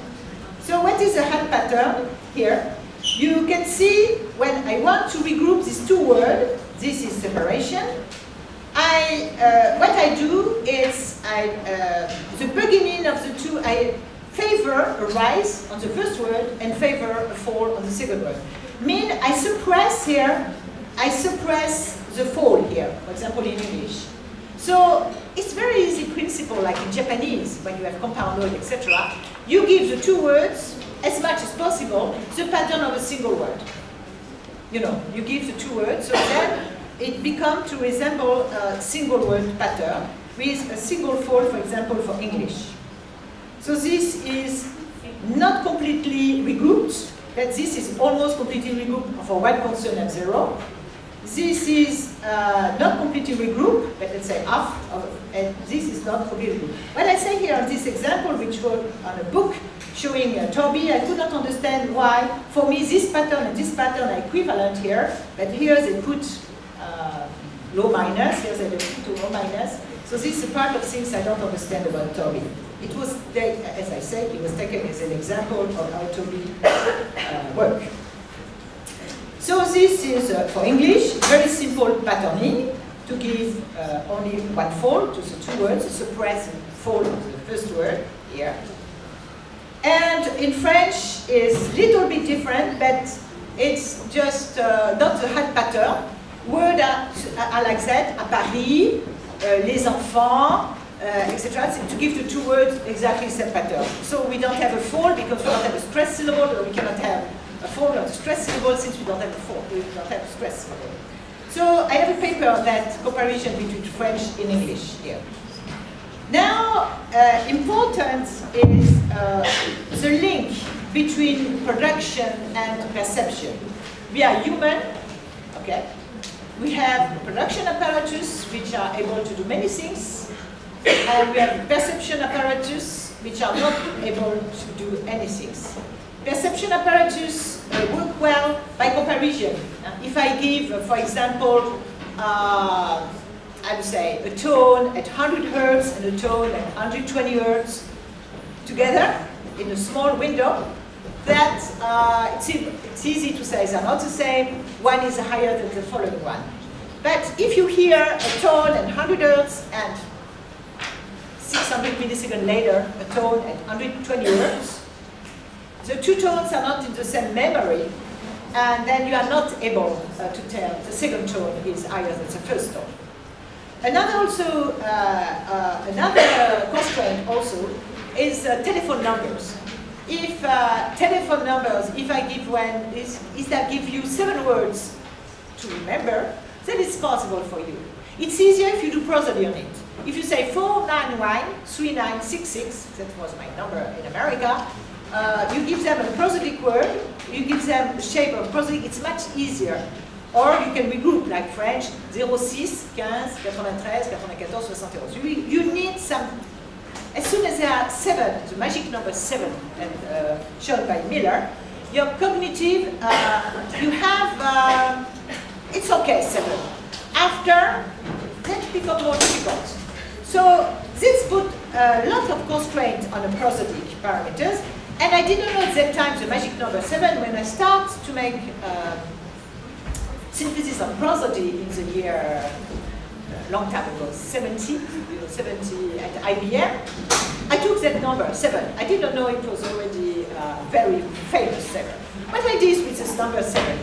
So what is the hat pattern here? You can see when I want to regroup these two words, this is separation. What I do is, the beginning of the two, I favor a rise on the first word and favor a fall on the second word. Mean I suppress here, I suppress the fall here, for example in English. So it's very easy principle, like in Japanese, when you have compound word, etc. You give the two words as much as possible the pattern of a single word. You know, you give the two words, so then it becomes to resemble a single word pattern with a single fall, for example, for English. So this is not completely regrouped, but this is almost completely regrouped for one consonant 0. This is not completely regrouped, but let's say half of, and this is not completely regrouped. When I say here on this example, which was on a book showing Toby, I could not understand why, for me, this pattern and this pattern are equivalent here, but here they put low minus, here they put low minus. So this is a part of things I don't understand about Toby. It was, as I said, it was taken as an example of how Toby work. So this is, for English, very simple patterning to give only one fall to the two words, suppress and fall of the first word here. And in French is a little bit different, but it's just not the hat pattern. Words are like that, à Paris, les enfants, etc. To give the two words exactly the same pattern. So we don't have a fall because we don't have a stress syllable, or we cannot have a fall of the stress syllable since we don't have a fall, we don't have a stress syllable. So I have a paper on that comparison between French and English here. Now, important is the link between production and perception. We are human, okay? We have production apparatus which are able to do many things, and we have perception apparatus which are not able to do anything. Perception apparatus work well by comparison. If I give, for example, I would say a tone at 100 Hertz and a tone at 120 Hertz together in a small window, that it's easy to say they're not the same. One is higher than the following one. But if you hear a tone at 100 Hertz and 600 milliseconds later a tone at 120 Hertz, the two tones are not in the same memory, and then you are not able to tell the second tone is higher than the first tone. Another constraint also is telephone numbers. If telephone numbers, if I give one, is that give you 7 words to remember, then it's possible for you. It's easier if you do prosody on it. If you say 4913966, that was my number in America, you give them a prosodic word, you give them the shape of prosodic, it's much easier. Or you can regroup like French, 06, 15, 93, 94, 71. You need some, as soon as there are 7, the magic number 7, and shown by Miller, your cognitive, you have It's okay, 7. After, that becomes more difficult. So this put a lot of constraints on the prosodic parameters, and I didn't know at that time the magic number 7 when I start to make synthesis on prosody in the year, long time ago, 70 at IBM. I took that number, 7. I didn't know it was already very famous 7. What I did with this number 7?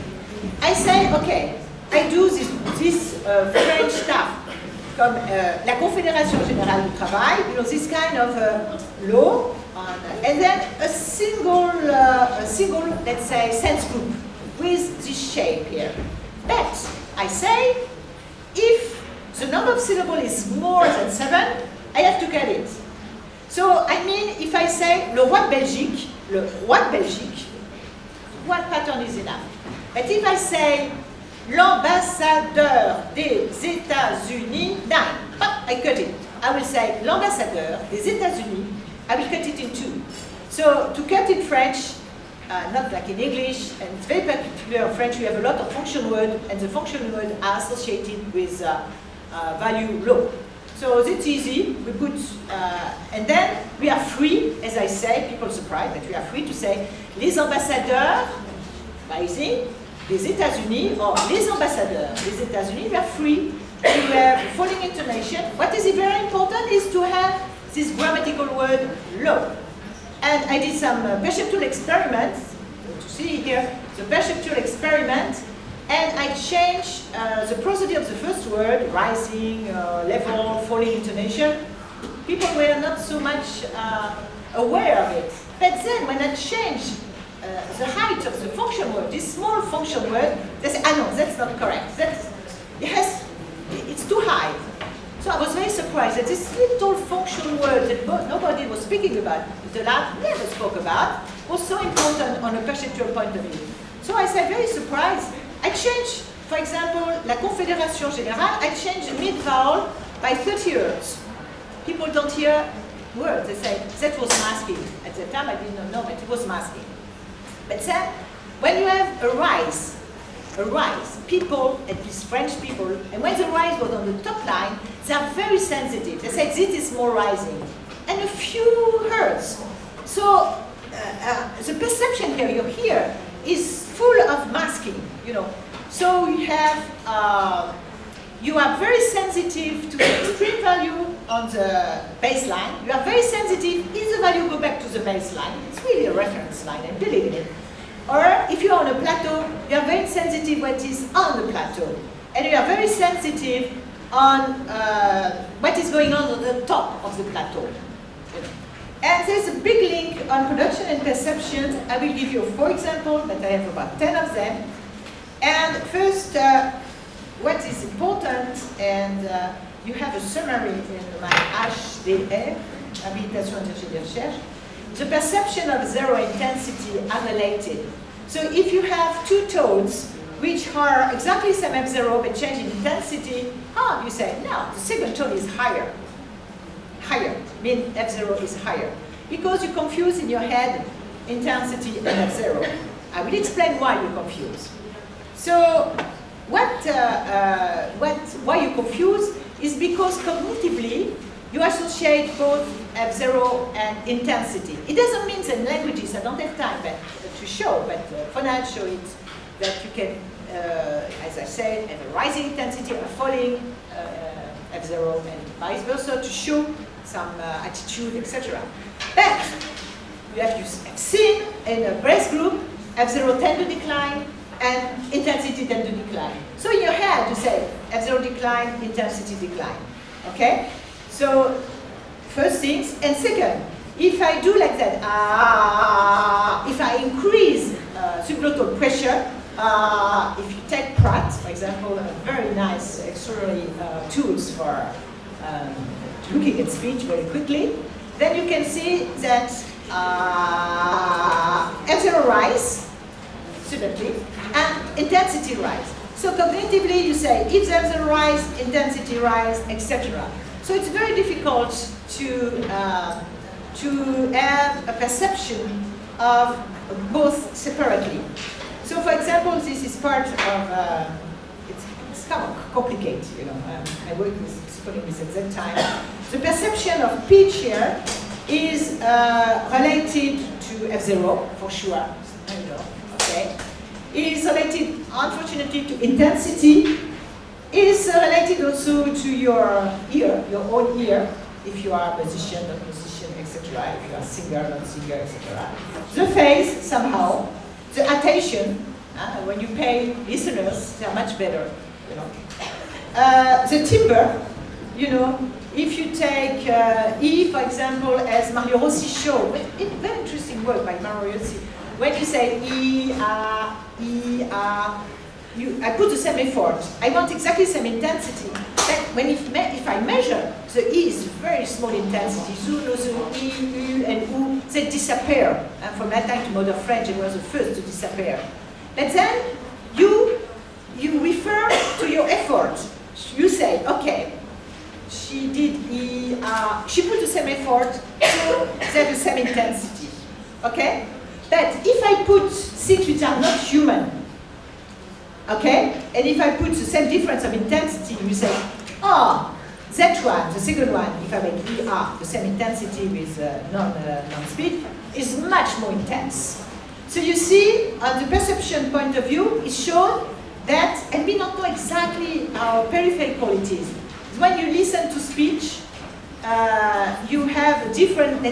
I say, okay, I do this French stuff, comme la Confédération Générale du Travail, you know, this kind of law, and then a single, let's say, sense group with this shape here. But I say, if the number of syllables is more than 7, I have to get it. So, I mean, if I say le roi de Belgique, one pattern is enough. But if I say l'ambassadeur des États-Unis, 9, I cut it. I will say l'ambassadeur des États-Unis, I will cut it in 2. So, to cut in French, not like in English, and it's very particular in French, we have a lot of function words, and the function words are associated with value low. So it's easy, we put, and then we are free, as I say, people surprised, but we are free to say les ambassadeurs, rising, des États-Unis, or les ambassadeurs des États-Unis, we are free to have falling intonation. What is very important is to have this grammatical word low. And I did some perceptual experiments, to see here, the perceptual experiment, and I changed the prosody of the first word, rising, level, falling intonation. People were not so much aware of it. But then when I changed the height of the function word, this small function word, they say, ah no, that's not correct. Yes, it's too high. So I was very surprised that this little function word that nobody was speaking about, the lab never spoke about, was so important on a perceptual point of view. So I said, very surprised. I changed, for example, la Confédération Générale, I changed the mid-vowel by 30 Hz. People don't hear words. They say, that was masking. At the time I didn't know, but it was masking. But then, when you have a rise, people, at least French people, and when the rise was on the top line, they are very sensitive. They say, this is more rising. And a few hertz. So, the perception here, you hear, is full of masking, you know. So you have, you are very sensitive to the extreme value on the baseline. You are very sensitive if the value go back to the baseline. It's really a reference line, and believe in it. Or if you're on a plateau, you are very sensitive what is on the plateau. And you are very sensitive on what is going on the top of the plateau. And there's a big link on production and perception. I will give you 4 examples, but I have about 10 of them. And first, what is important, and you have a summary in my HDR, Habilitation d'Ingénierie de Recherche. The perception of zero intensity are related. So if you have 2 tones, which are exactly the same F0 but change in intensity, you say, no, the second tone is higher. Higher, mean F0 is higher. Because you confuse in your head intensity and F0. I will explain why you confuse. So, why you confuse is because cognitively you associate both F0 and intensity. It doesn't mean that languages, I don't have time to show, but Fonetica show it that you can, as I said, have a rising intensity, a falling F0, and vice versa to show some attitude, etc. But you have seen in a breath group, F0 tend to decline and intensity tend to decline. So in your head you say F0 decline, intensity decline. Okay? So first things, and second, if I do like that, if I increase subglottal pressure, if you take Pratt, for example, a very nice extraordinary tools for looking at speech very quickly, then you can see that F0 rise, suddenly, and intensity rise. So cognitively you say, if there's a rise, intensity rise, etc. So it's very difficult to have a perception of both separately. So for example, this is part of, it's it's kind of complicated, you know. I worked with psycholinguists at that time. The perception of pitch here is related to F0, for sure, you know, okay. It is related, unfortunately, to intensity. It is related also to your ear, your own ear, if you are a musician, not musician, etc., if you are singer, not singer, etc. The face, somehow. The attention, when you pay listeners, they are much better, you know. The timbre, you know, if you take E, for example, as Mario Rossi showed, it's very interesting work by Mario Rossi. When you say E, A, I put the same effort. I want exactly the same intensity. But when if I measure, the E is very small intensity. Zu, no, zu, I, U, and U, they disappear. And from Latin to modern French, it was the first to disappear. But then you refer to your effort. You say, okay, she did E, she put the same effort, so they have the same intensity. Okay? But if I put things which are not human, okay, and if I put the same difference of intensity, you say, oh, that one, the second one, if I make ER, the same intensity with non-speed, is much more intense. So you see, on the perception point of view, it's shown that, and we don't know exactly our peripheral qualities. When you listen to speech, you have a different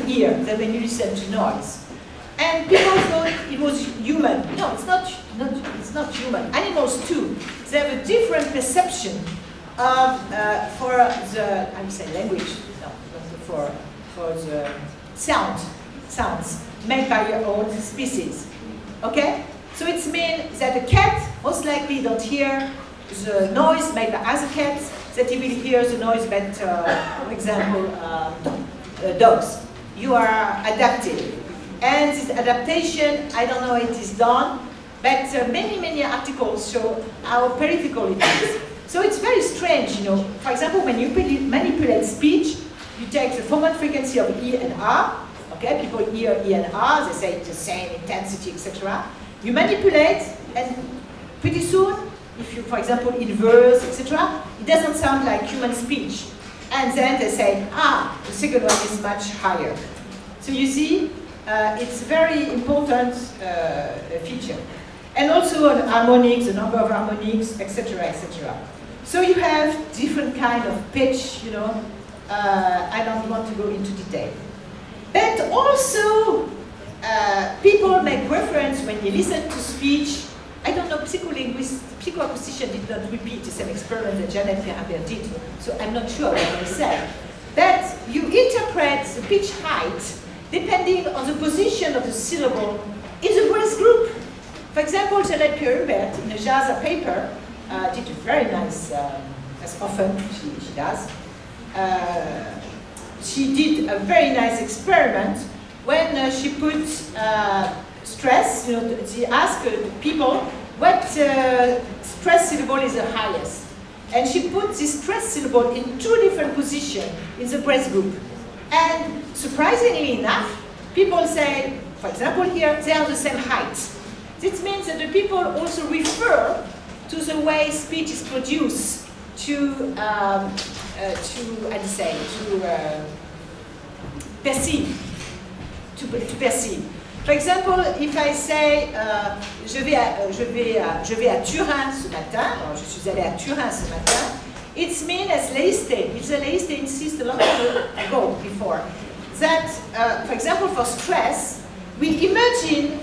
ear than when you listen to noise. And people thought it was human. No, it's not human. Animals too. They have a different perception of for the I would say language. No, not for the sounds made by your own species. Okay? So it means that a cat most likely don't hear the noise made by other cats, that he will hear the noise made, for example, dogs. You are adaptive. And this adaptation, I don't know how it is done, but many articles show how peripheral it is. So it's very strange, you know. For example, when you manipulate speech, you take the formal frequency of E and R. Okay, people hear E and R, they say it's the same intensity, etc. You manipulate, and pretty soon, if you, for example, inverse, etc., it doesn't sound like human speech. And then they say, the second one is much higher. So you see, it's a very important feature. And also on harmonics, the number of harmonics, etc., etc. So you have different kind of pitch, you know. I don't want to go into detail. But also, people make reference when you listen to speech. I don't know, psychoacoustician did not repeat the same experiment that Janet Pierre did, so I'm not sure what I said. That you interpret the pitch height depending on the position of the syllable in the voice group. For example, Janet Pierre in a JASA paper did a very nice, as often she does, she did a very nice experiment when she put stress, you know, she asked people what stress syllable is the highest. And she put this stress syllable in 2 different positions in the breath group. And surprisingly enough, people say, for example here, they are the same height. This means that the people also refer to the way speech is produced to perceive. To perceive. For example, if I say je vais à Turin ce matin, or je suis allé à Turin ce matin, it's mean as Leiste. It's a Leiste insists a long time ago before that, for example, for stress, we imagine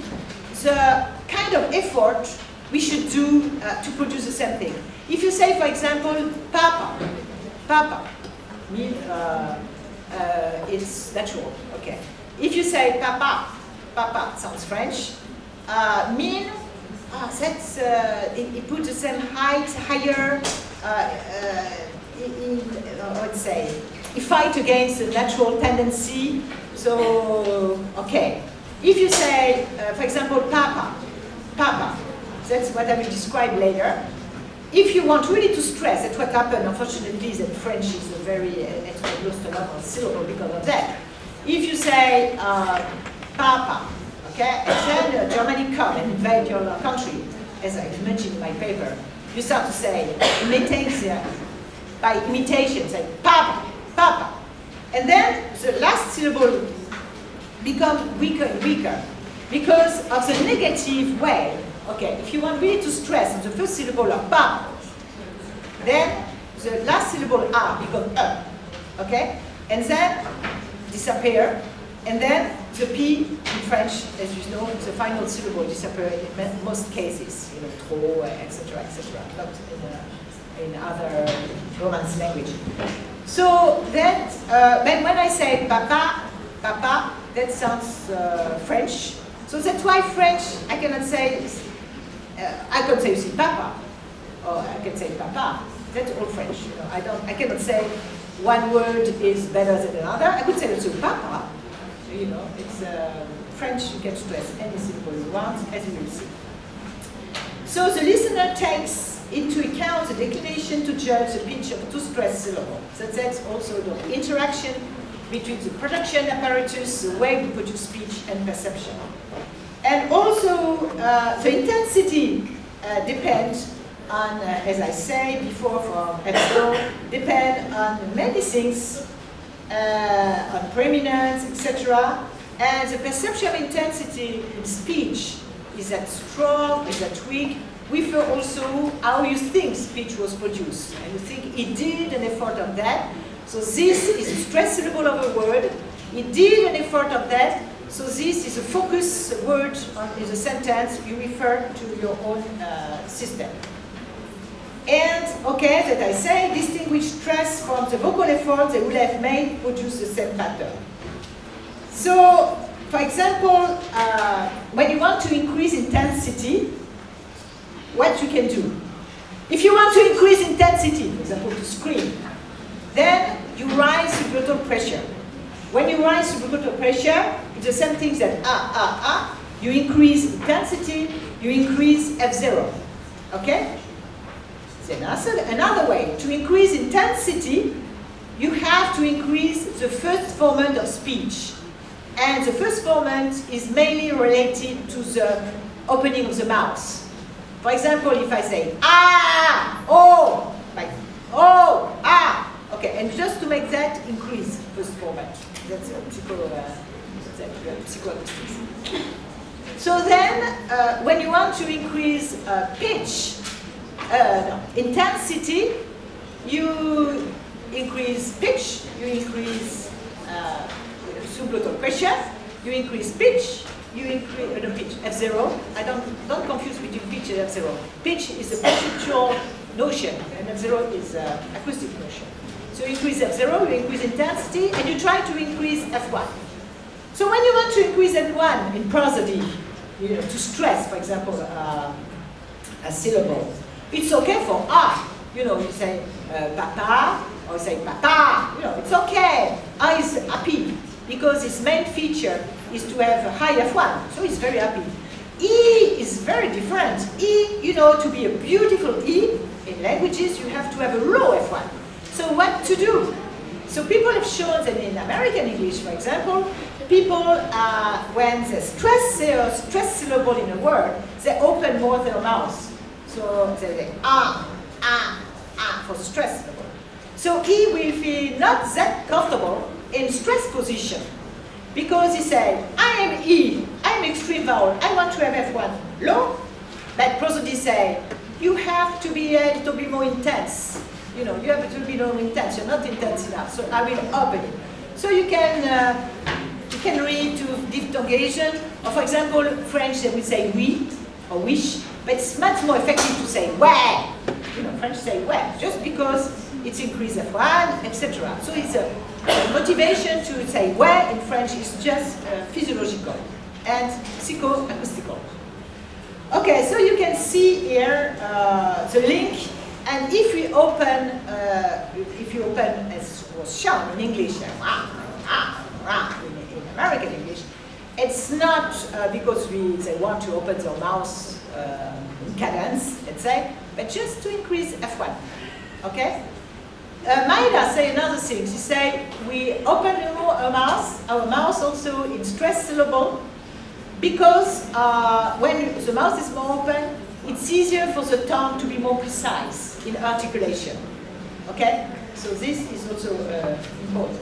the kind of effort we should do to produce the same thing. If you say, for example, papa, mean it's natural. Okay. If you say papa sounds French. Mean that's it puts the same height, higher. Let's say it fight against the natural tendency. So okay. If you say, for example, papa, that's what I will describe later. If you want really to stress, that's what happened, unfortunately, that French is a very, it's lost a lot of syllable because of that. If you say, papa, okay, and then Germany come and invade your country, as I mentioned in my paper, you start to say, by imitation, say papa, papa. And then the last syllable becomes weaker and weaker because of the negative way. Okay, if you want really to stress on the first syllable of pa, then the last syllable a becomes okay? And then disappear, and then the p in French, as you know, the final syllable disappears in most cases, you know, trop, etc., etc., not in other Romance language. So that, when I say papa, papa, that sounds French. So that's why French, I cannot say, I can say, you see, papa, or I can say papa. That's all French. You know, I cannot say one word is better than another. I could say also papa. You know, it's French. You can stress any syllable you want, as you will see. So the listener takes into account the declination to judge the pitch of two stressed syllables. So that's also the interaction between the production apparatus, the way we produce speech, and perception. And also, the intensity depends on, as I said before from Arturo, depend on many things, on preeminence, etc. And the perception of intensity in speech, is that strong, is that weak, refer also how you think speech was produced. And you think he did an effort on that, so this is a stress syllable of a word, he did an effort on that, so this is a focus word in the sentence, you refer to your own system. And, okay, that I say, distinguish stress from the vocal effort they would have made produce the same pattern. So, for example, when you want to increase intensity, what you can do? If you want to increase intensity, for example, to scream, then you rise the glottal pressure. When you rise the glottal pressure, it's the same thing that you increase intensity, you increase F0. Okay? Then another way, to increase intensity, you have to increase the first formant of speech. And the first formant is mainly related to the opening of the mouth. For example, if I say, ah, oh, like, oh, ah, okay, and just to make that increase first formant. That's psychoacoustics. So then, when you want to increase pitch, intensity, you increase pitch, you increase subglottal pressure, you increase pitch, you increase pitch, F0. Don't confuse between pitch and F0. Pitch is a perceptual notion, and F0 is acoustic notion. So you increase F0, you increase intensity, and you try to increase F1. So when you want to increase F1 in prosody, you know, to stress, for example, a syllable, it's okay for ah. You know, you say papa, or you say papa, you know, it's okay. Ah is happy, because its main feature is to have a high F1, so it's very happy. E is very different. E, you know, to be a beautiful E, in languages, you have to have a low F1. So what to do? So people have shown that in American English, for example, people, when they stress their stress syllable in a word, they open more their mouth. So they say, for the stress syllable. So he will feel not that comfortable in stress position, because he said, I am E, I am extreme vowel, I want to have F1 low, but prosody say, you have to be a little bit more intense. You know, you have to be more intense, you're not intense enough, so I will open it. So you can read to diphthongation, or for example, French they will say oui, or wish, but it's much more effective to say ouais. You know, French say ouais, just because it's increased F1, etc. So it's a motivation to say ouais in French is just physiological and psychoacoustical. Okay, so you can see here the link, and if you open as was shown in English, in American English, it's not because they want to open their mouth in cadence, let's say, but just to increase F1. Okay? Maida say another thing. She said we open our mouth also in stress syllable, because when the mouth is more open, it's easier for the tongue to be more precise in articulation. Okay? So this is also important.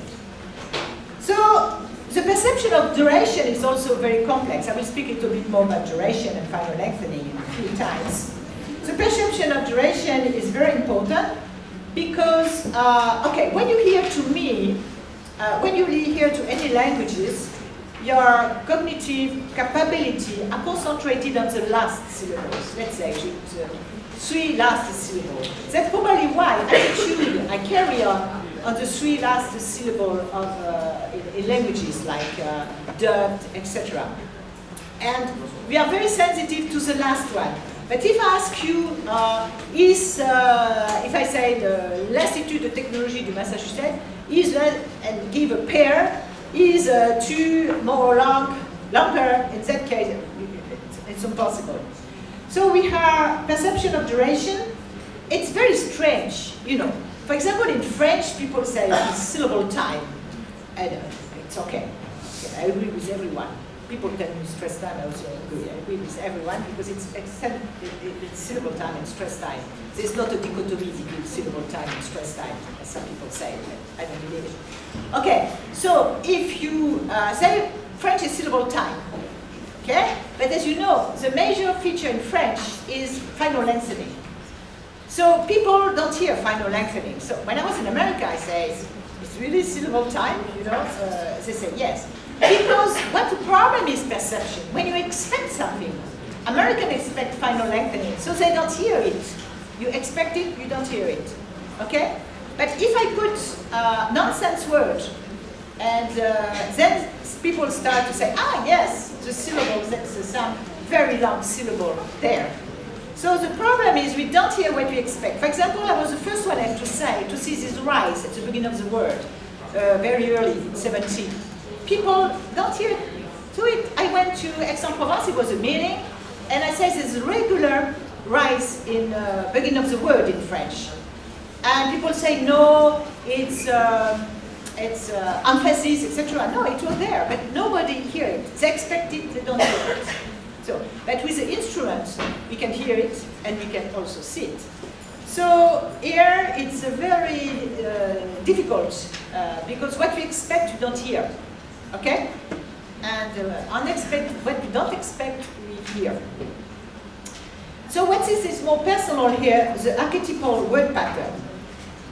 So the perception of duration is also very complex. I will speak a little bit more about duration and final lengthening in a few times. The perception of duration is very important because, okay, when you hear to me, when you hear to any languages, your cognitive capability are concentrated on the last syllables. Let's say three last syllables. That's probably why I carry on the three last syllables of in languages like dirt, etc. And we are very sensitive to the last one. But if I ask you, if I say the l'Institut de Technologie du Massachusetts is, and give a pair, is two more longer, in that case, it's impossible. So we have perception of duration. It's very strange, you know. For example, in French, people say syllable time, and it's okay. I agree with everyone. People tell me stress time, I also agree with everyone because it's syllable time and stress time. There's not a dichotomy between syllable time and stress time, as some people say. I don't believe it. Okay, so if you say French is syllable time, okay? But as you know, the major feature in French is final lengthening. So people don't hear final lengthening. So when I was in America, I say, it's really syllable time, you know? They say yes. Because what the problem is perception. When you expect something, Americans expect final lengthening, so they don't hear it. You expect it, you don't hear it. Okay? But if I put nonsense word, and then people start to say, ah, yes, the syllables, that's some very long syllable there. So the problem is we don't hear what we expect. For example, I was the first one I have to say, to see this rise at the beginning of the word, very early, 17. People don't hear to it. I went to Aix-en-Provence, it was a meeting, and I said there's a regular rise in beginning of the word in French. And people say, no, it's emphasis, etc. No, it was there, but nobody hear it. They expect it, they don't hear it. So, but with the instrument, we can hear it, and we can also see it. So here, it's a very difficult, because what we expect, you don't hear. Okay? And unexpected, what we don't expect, we hear. So what is more personal here, the archetypal word pattern.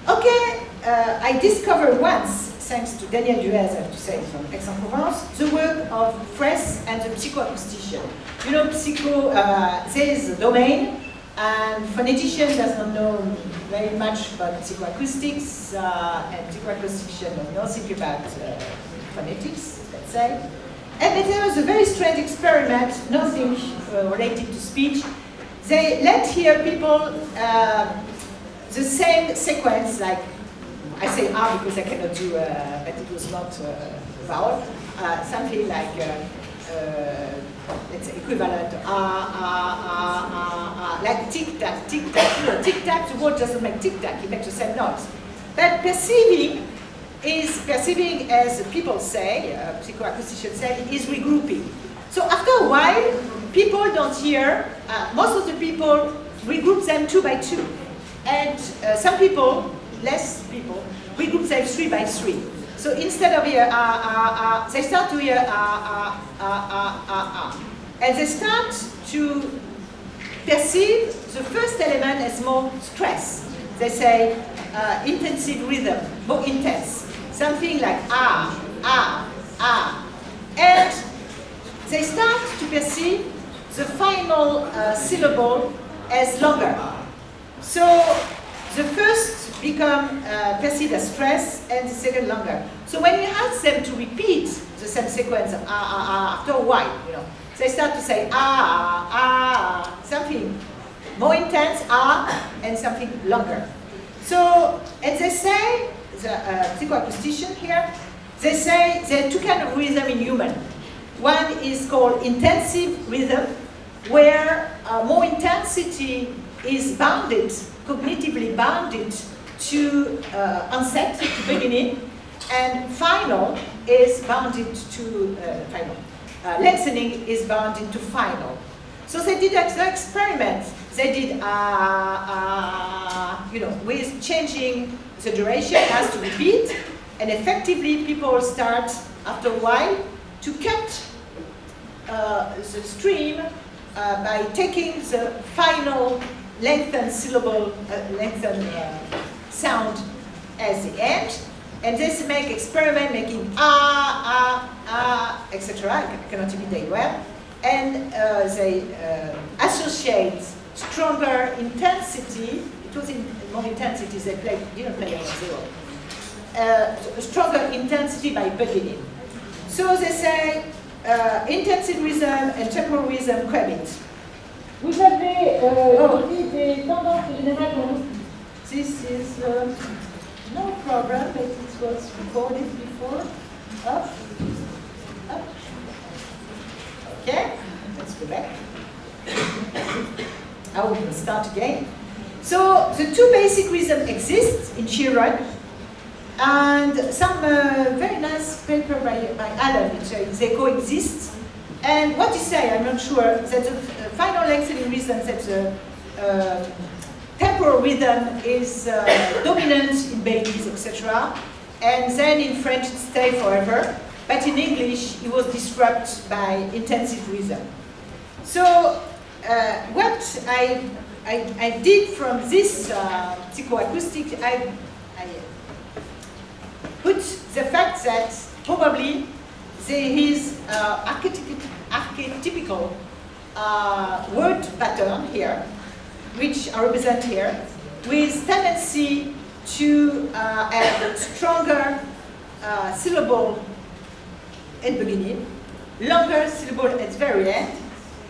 Okay, I discovered once, thanks to Daniel Duez, I have to say, from Aix-en-Provence, the work of Fraisse and the psychoacoustician. You know, there is a domain, and phonetician does not know very much about psychoacoustics, and psychoacoustician knows nothing about phonetics, let's say. And there was a very strange experiment, nothing related to speech. They let hear people the same sequence, like I say R because I cannot do, but it was not vowel, something like, let's say, equivalent to like tic-tac, tic-tac. You know, tic-tac, the word doesn't make tic-tac, it makes the same noise. But perceiving is perceiving, as people say, psychoacousticians say, is regrouping. So after a while, people don't hear, most of the people regroup them 2 by 2. And some people, less people, regroup them 3 by 3. So instead of hear they start to hear and they start to perceive the first element as more stress. They say intensive rhythm, more intense. Something like and they start to perceive the final syllable as longer. So the first become perceived as stress and the second longer. So when you ask them to repeat the same sequence of after a while, you know, they start to say something more intense, and something longer. So, and they say, the psychoacoustician here, they say there are 2 kinds of rhythm in human. One is called intensive rhythm, where more intensity is bounded, cognitively bounded to onset, to beginning, and final is bounded to final. Lengthening is bounded to final. So they did an experiment. they did you know, with changing the duration, it has to repeat, and effectively people start after a while to cut the stream by taking the final lengthened syllable, lengthened sound as the end, and this make experiment making etc. I cannot imitate well, and they associate stronger intensity. It was in more intensity. They didn't play on 0. Stronger intensity by beginning. So they say intensive rhythm and temporal rhythm credit. Vous avez aussi des tendances générales dans l'outil. This is no problem, but it was recorded before. Up. Okay, let's go back. I will start again. So the two basic rhythms exist in children, and some very nice paper by Alan, which they coexist. And what you say, I'm not sure, that the final lengthening rhythm, that the temporal rhythm is dominant in babies, etc. And then in French it stays forever. But in English it was disrupted by intensive rhythm. So what I did from this psychoacoustic, I put the fact that probably there is archetypical word pattern here, which are represented here, with tendency to have stronger syllable at the beginning, longer syllable at the very end,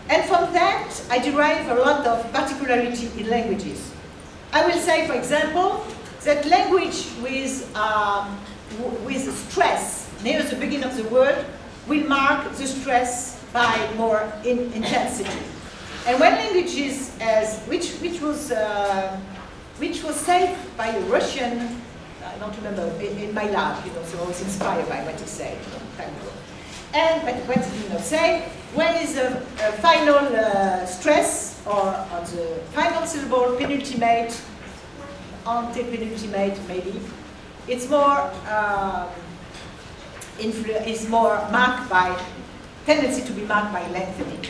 and from that I derive a lot of particularity in languages. I will say, for example, that language with stress near the beginning of the word will mark the stress by more intensity. And when languages, which was said by a Russian, I don't remember, in my lab, you know, so I was inspired by what he said a long time ago. And what he did not say, when is a final stress, or on the final syllable, penultimate, antepenultimate maybe, it's more marked by, tendency to be marked by lengthening.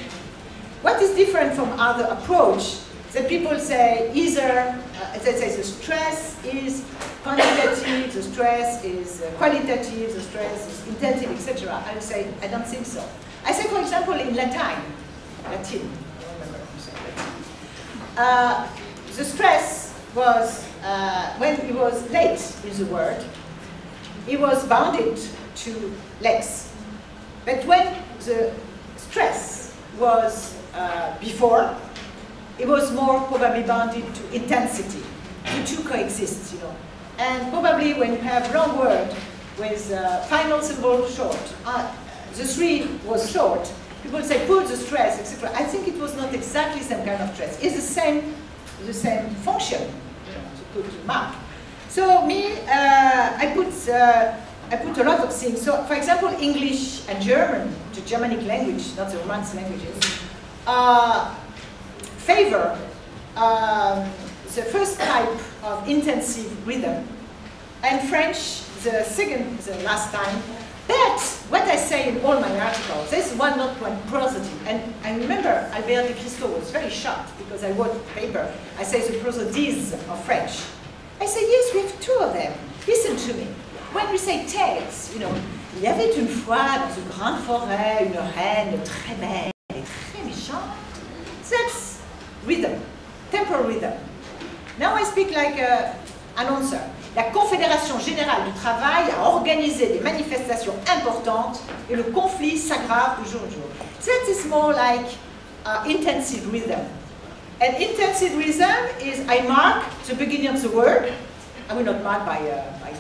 What is different from other approach, that people say either, they say the stress is quantitative, the stress is qualitative, the stress is intensive, etc. I would say, I don't think so. I say, for example, in Latin, I don't remember how to say Latin. The stress was, when it was late in the word, it was bounded to legs. But when the stress was before, it was more probably bounded to intensity. The two coexist, you know. And probably when you have long word with final syllable short, the 3 was short, people say put the stress, etc. I think it was not exactly the same kind of stress. It's the same function, you know, to put mark. So me, I put a lot of things. So, for example, English and German, the Germanic language, not the Romance languages, favor the first type of intensive rhythm, and French the last time. But what I say in all my articles, there's one not one prosody, and I remember Albert de Christo was very shocked because I wrote a paper. I say the prosodies of French. I say yes, we have 2 of them. Listen to me. When we say tales, you know, il y avait une fois dans une grande forêt une reine très belle et très méchante. That's rhythm, temporal rhythm. Now I speak like an announcer. La Confédération Générale du Travail a organisé des manifestations importantes et le conflit s'aggrave de jour en jour. That is more like intensive rhythm. And intensive rhythm is I mark the beginning of the word. I will not mark by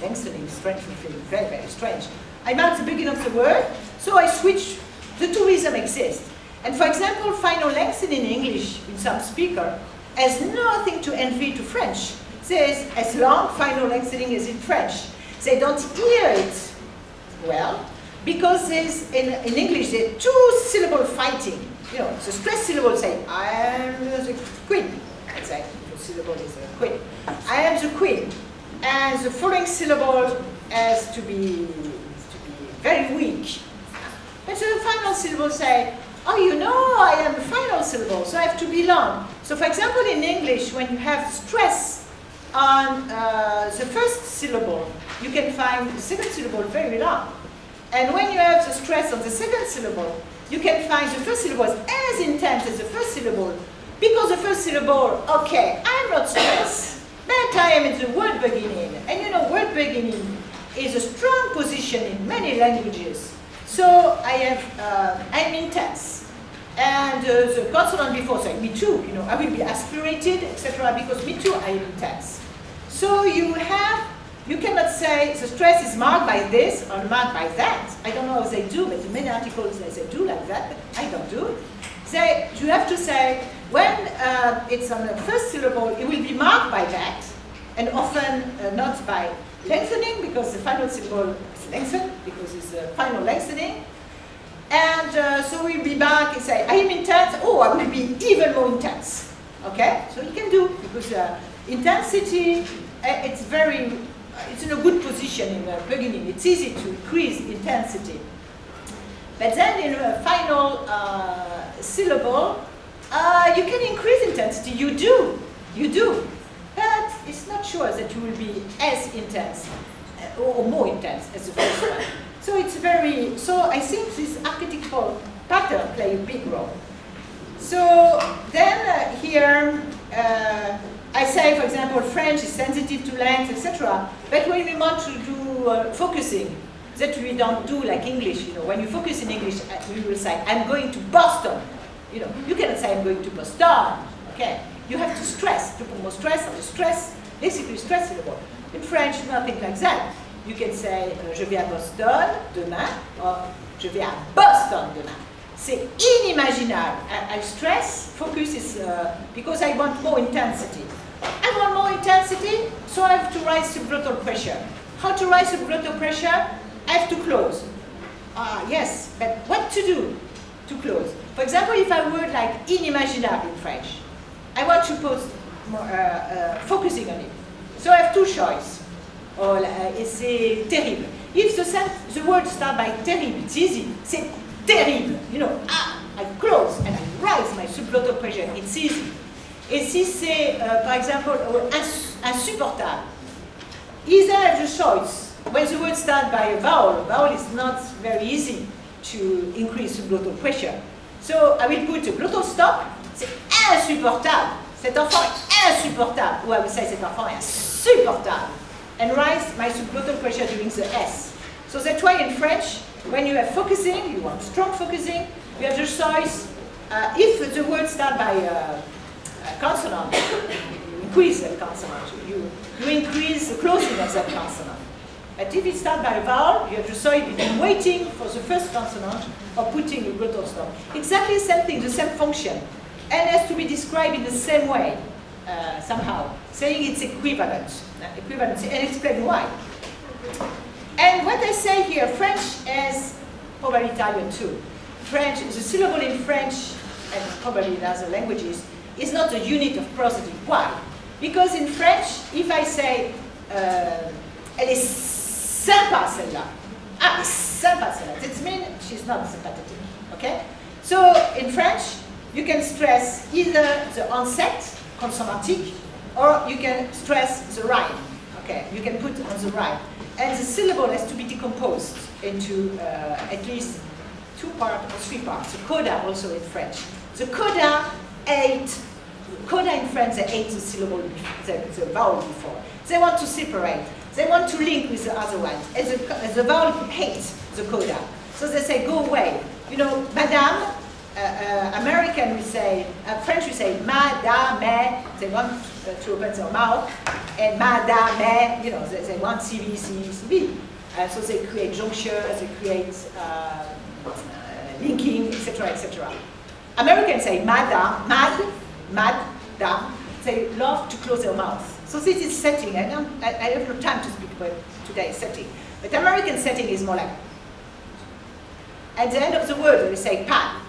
lengthening, strange, feeling very, very strange. I mark the beginning of the word, so I switch. The 2 rhythms exist. And for example, final lengthening in English in some speaker has nothing to envy to French. Says as long final lengthening as in French. They don't hear it well because there's in English there's 2 syllable fighting. You know, the stress syllable say I'm the queen. let's say, the syllable is queen. I am the queen, and the following syllable has to be very weak. But the final syllable say, oh, you know, I am the final syllable, so I have to be long. So for example, in English, when you have stress on the first syllable, you can find the second syllable very long. And when you have the stress on the second syllable, you can find the first syllable as intense as the first syllable, because the first syllable, okay, I'm not stressed, but I am in the word beginning. And you know, word beginning is a strong position in many languages. So I'm intense. And the consonant before saying me too, you know, I will be aspirated, etc., because me too, I am intense. So you cannot say the stress is marked by this or marked by that. I don't know how they do, but in many articles they do like that, but I don't do it. You have to say, when it's on the first syllable, it will be marked by that, and often not by lengthening, because the final syllable is lengthened, because it's a final lengthening. And so we'll be back and say, I am intense, oh, I will be even more intense. Okay? So you can do, because intensity, it's in a good position in the beginning. It's easy to increase intensity. But then in a final syllable, you can increase intensity. You do. But it's not sure that you will be as intense or more intense as the first one. So I think this archetypal pattern play a big role. So then here, I say, for example, French is sensitive to length, etc. But when we want to do focusing, that we don't do like English, you know. When you focus in English, we will say, I'm going to Boston. You know, you cannot say I'm going to Boston. Okay, you have to stress, to put more stress on the stress, basically stress syllable. In French, nothing like that. You can say, je vais à Boston demain, or je vais à Boston demain. C'est inimaginable. I stress, focus is, because I want more intensity. I want more intensity, so I have to rise subglottal pressure. How to rise subglottal pressure? I have to close. Yes, but what to do to close? For example, if I word like inimaginable in French, I want to put more, focusing on it. So I have two choices. Or c'est terrible. If the word starts by terrible, it's easy. C'est terrible. You know, I close and I rise my subglottal pressure. It's easy. Et si c'est, par exemple, insupportable, either have the choice. When the word starts by a vowel is not very easy to increase subglottal pressure. So I will put a glottal stop. C'est insupportable. Cet enfant est insupportable. Ou I will say cet enfant est insupportable. And rise my subglottal pressure during the S. So that's why in French, when you have focusing, you want strong focusing, you have the choice. If the word starts by a consonant, you increase that consonant. You increase the closing of that consonant. But if it starts by a vowel, you have the choice between waiting for the first consonant or putting a glottal stop. Exactly the same thing, the same function. And has to be described in the same way, somehow, saying it's equivalent. And explain why. And what I say here, French as probably Italian too. French, the syllable in French, and probably in other languages, is not a unit of prosody. Why? Because in French, if I say, elle est sympa celle-là, elle est sympa celle-là, that means she's not sympathetic, okay? So in French, you can stress either the onset, consonantique, or you can stress the rhyme. Okay, you can put on the rhyme. And the syllable has to be decomposed into at least 2 parts or 3 parts. The coda also in French. The coda in French, they ate the syllable, the vowel before. They want to separate. They want to link with the other one. And the vowel hates the coda. So they say, go away. You know, madame, American we say, French we say madame, they want to open their mouth, and madame, you know, they want CV, so they create junctures, they create linking, etc., etc. Americans say madame, they love to close their mouth. So this is setting, I have no time to speak about today's setting, but American setting is more like, at the end of the word they say pan,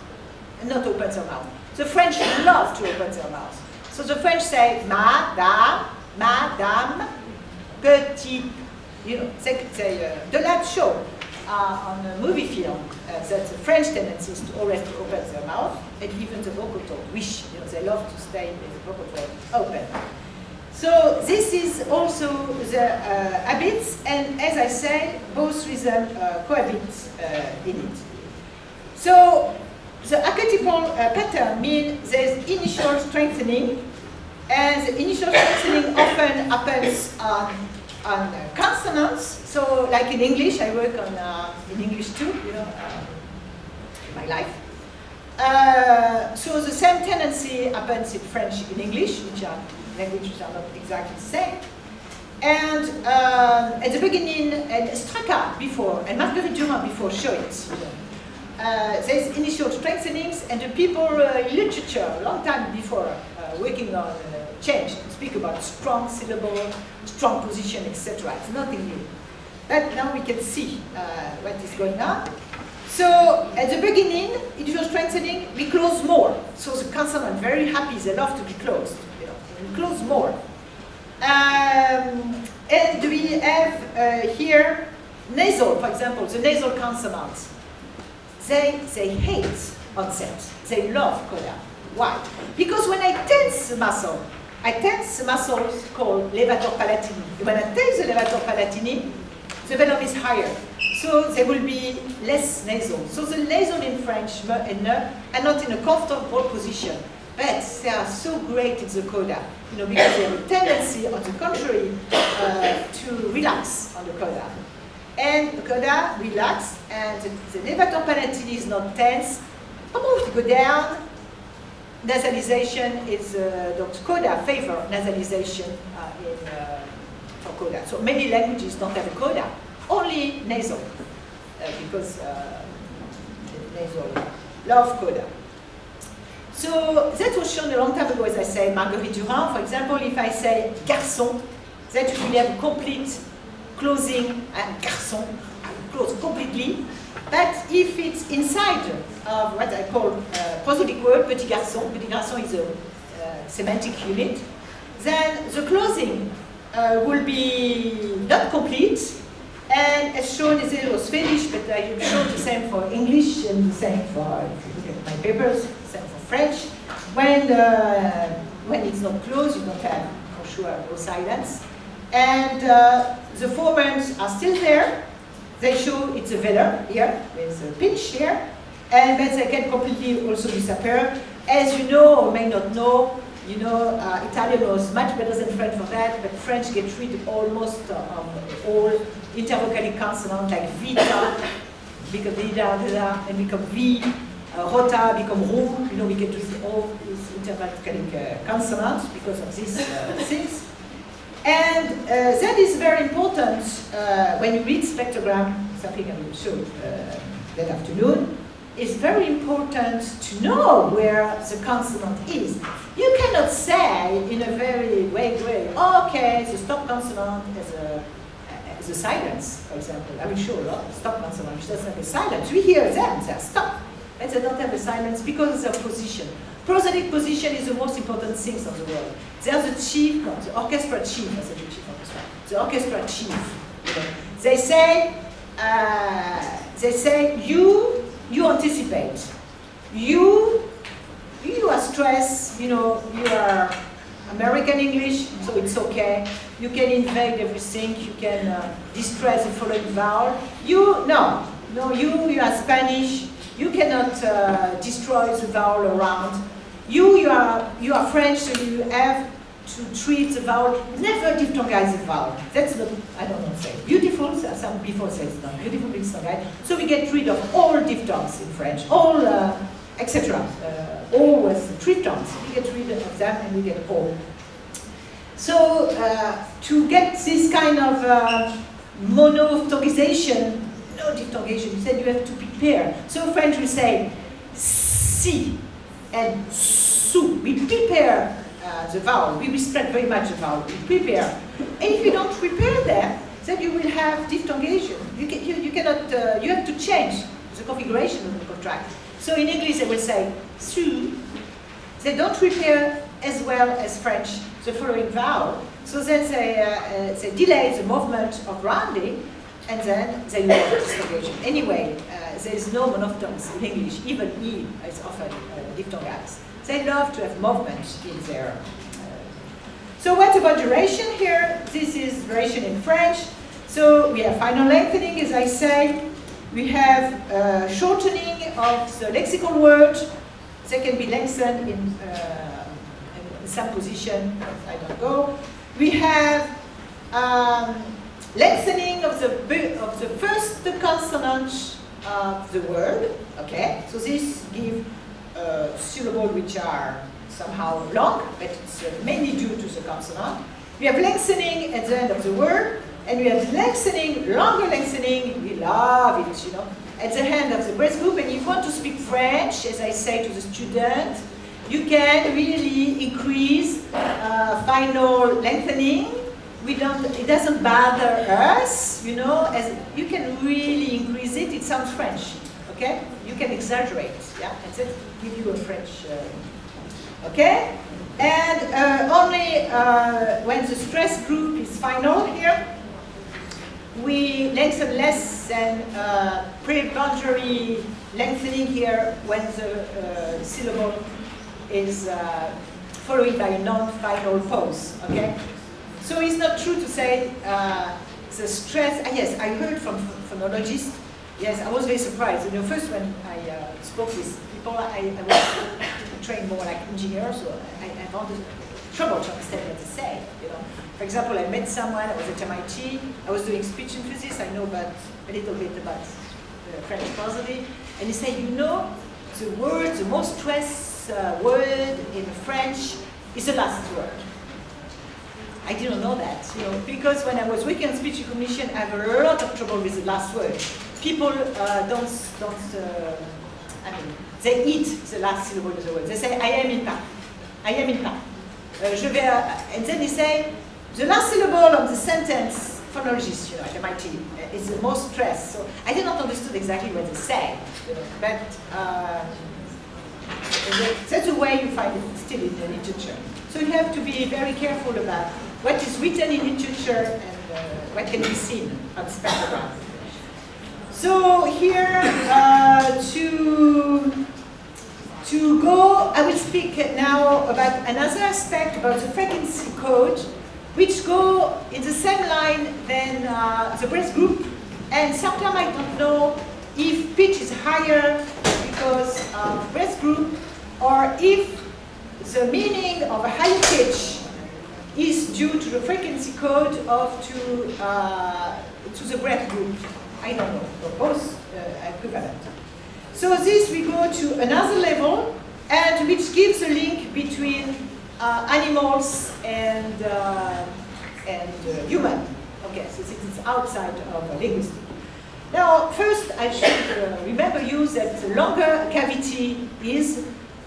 and not open their mouth. The French love to open their mouth. So the French say madame, madame, petite. You know, della show on a movie film. That's a French tendency is to always open their mouth, and even the vocal tone. Wish, you know, they love to stay with the vocal tone open. So this is also the habits, and as I said, both rhythms cohabit in it. So the archetypal pattern means there's initial strengthening, and the initial strengthening often happens on consonants. So like in English, I work on in English too, you know, in my life. So the same tendency happens in French and English, which are languages are not exactly the same. And at the beginning, and Straka before, and Marguerite Duras before show it. There's initial strengthenings, and the people in literature, a long time before, working on change, speak about strong syllable, strong position, etc. It's nothing new. But now we can see what is going on. So at the beginning, initial strengthening, we close more. So the consonant very happy, they love to be closed. You know, we close more. And we have here nasal, for example, the nasal consonants. They hate onset. They love coda. Why? Because when I tense the muscle, I tense the muscles called levator palatini. When I tense the levator palatini, the venom is higher. So they will be less nasal. So the nasal in French and ne are not in a comfortable position, but they are so great in the coda, you know, because they have a tendency, on the contrary, to relax on the coda. And the coda relax, and the levator palatini is not tense. To go down. Nasalization is Dr. Coda favor nasalization for coda. So many languages don't have a coda, only nasal, because nasal love coda. So that was shown a long time ago, as I say, Marguerite Duras. For example, if I say garçon, that you will have a complete closing and garçon, close completely. But if it's inside of what I call prosodic word, petit garçon is a semantic unit, then the closing will be not complete. And as shown, it was Swedish, but I have shown the same for English and the same for, if you look at my papers, the same for French. When it's not closed, you don't have, for sure, no silence. And the formants are still there. They show it's a velar here, with a pinch here, and then they can completely also disappear. As you know, or may not know, you know, Italian was much better than French for that, but French gets rid of almost of all intervocalic consonants like vita, become vida, and become v, rota, become ru. You know, we get rid of all these intervocalic consonants because of these things. And that is very important when you read spectrogram, something I will show that afternoon. It's very important to know where the consonant is. You cannot say in a very vague way, okay, the stop consonant is a silence, for example. I will show a lot of stop consonant which doesn't have a silence. We hear them, they are stop, and they don't have a silence because of their position. Prosodic position is the most important things of the world. They are the chief, no, the orchestra chief, that's the chief orchestra. The orchestra chief. You know. They say you anticipate. You are stressed, you know, you are American English, so it's okay. You can invade everything, you can distress the following vowel. You are Spanish, you cannot destroy the vowel around. You are French, so you have to treat the vowel, never diphthongize the vowel. That's not, I don't know, say beautiful, some people say it's not beautiful, diphthongize. So we get rid of all diphthongs in French, all, etc. All with triphthongs, we get rid of them and we get all. So to get this kind of monophthongization, no diphthongization, you said you have to prepare. So French will say si and su. We prepare the vowel. We respect very much the vowel. We prepare. And if you don't prepare them, then you will have diphthongization. You cannot. You have to change the configuration of the contract. So in English they will say su. They don't prepare as well as French, the following vowel. So then they delay the movement of rounding, and then they lower the distribution. Anyway, there is no monophthongs in English, even E is often diphthongized. They love to have movement in their. So what about duration here? This is duration in French. So we have final lengthening, as I say. We have shortening of the lexical word. They can be lengthened in some position. I don't go. We have lengthening of the first consonant of the word. Okay, so this gives syllables which are somehow long, but it's mainly due to the consonant. We have lengthening at the end of the word, and we have lengthening, longer lengthening. We love it, you know, at the end of the breath group. And if you want to speak French, as I say to the student, you can really increase final lengthening. It doesn't bother us, you know, as you can really increase it. It sounds French, okay? You can exaggerate, yeah, and that give you a French, okay? And only when the stress group is final here, we lengthen less than pre-boundary lengthening here when the syllable is followed by a non-final pause, okay? So it's not true to say the stress, yes, I heard from phonologists, yes, I was very surprised. You know, first when I spoke with people, I was trained more like engineer, so I found it trouble to understand what they say, you know. For example, I met someone, I was at MIT, I was doing speech synthesis, I know about a little bit about French prosody, and he said, you know, the word, the most stressed word in French is the last word. I didn't know that, you know, because when I was working on speech recognition, I have a lot of trouble with the last word. People I mean, they eat the last syllable of the word. They say, I am in Paris. I am in Paris. Je vais, and then they say, the last syllable of the sentence, phonologist, you know, at MIT, is the most stressed. So I did not understand exactly what they say, you know, but that's the way you find it still in the literature. So you have to be very careful about what is written in literature and what can be seen on spectrogram. So here, to go, I will speak now about another aspect about the frequency code, which go in the same line than the breath group, and sometimes I don't know if pitch is higher because of breath group, or if the meaning of a higher pitch is due to the frequency code of to the breath group. I don't know, but both equivalent. So this we go to another level, and which gives a link between animals and human. Okay, so this is outside of linguistics. Now, first I should remember you that the longer cavity is,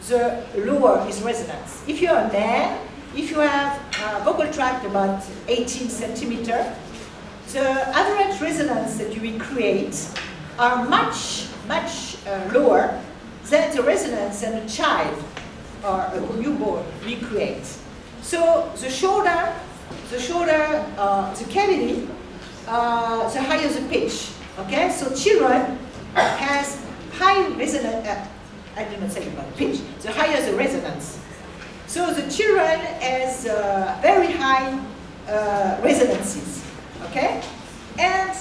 the lower is resonance. If you're a man, if you have a vocal tract about 18 centimeters, the average resonance that you will create are much lower than the resonance that a child or a newborn will create. So the shorter the cavity, the higher the pitch. Okay, so children has high resonance. I did not say about pitch. The higher the resonance. So the children has very high resonances. Okay, and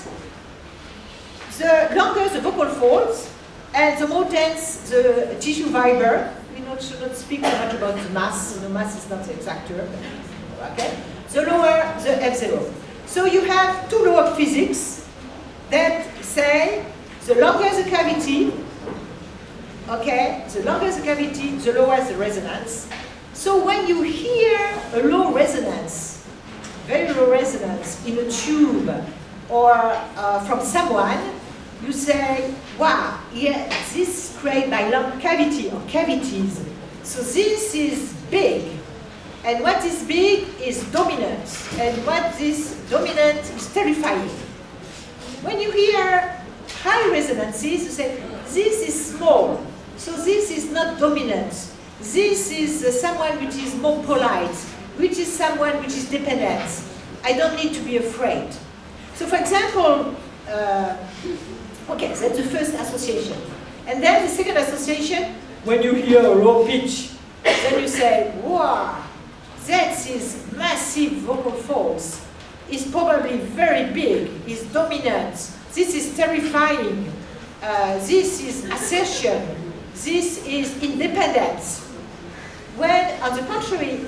the longer the vocal folds, and the more dense the tissue fiber. We should not speak too much about the mass. The mass is not the exact term. Okay, the lower the F0. So you have two laws of physics that say the longer the cavity, okay, the longer the cavity, the lower the resonance. So when you hear a low resonance, very low resonance in a tube or from someone, you say, wow, yeah, this is created by long cavity or cavities. So this is big. And what is big is dominant. And what is dominant is terrifying. When you hear high resonances, you say, this is small. So this is not dominant. This is someone which is more polite, which is someone which is dependent. I don't need to be afraid. So for example, okay, that's the first association. And then the second association, when you hear a low pitch, then you say, wow, that's his massive vocal folds. It's probably very big, it's dominant, this is terrifying, this is assertion, this is independence. When, on the contrary,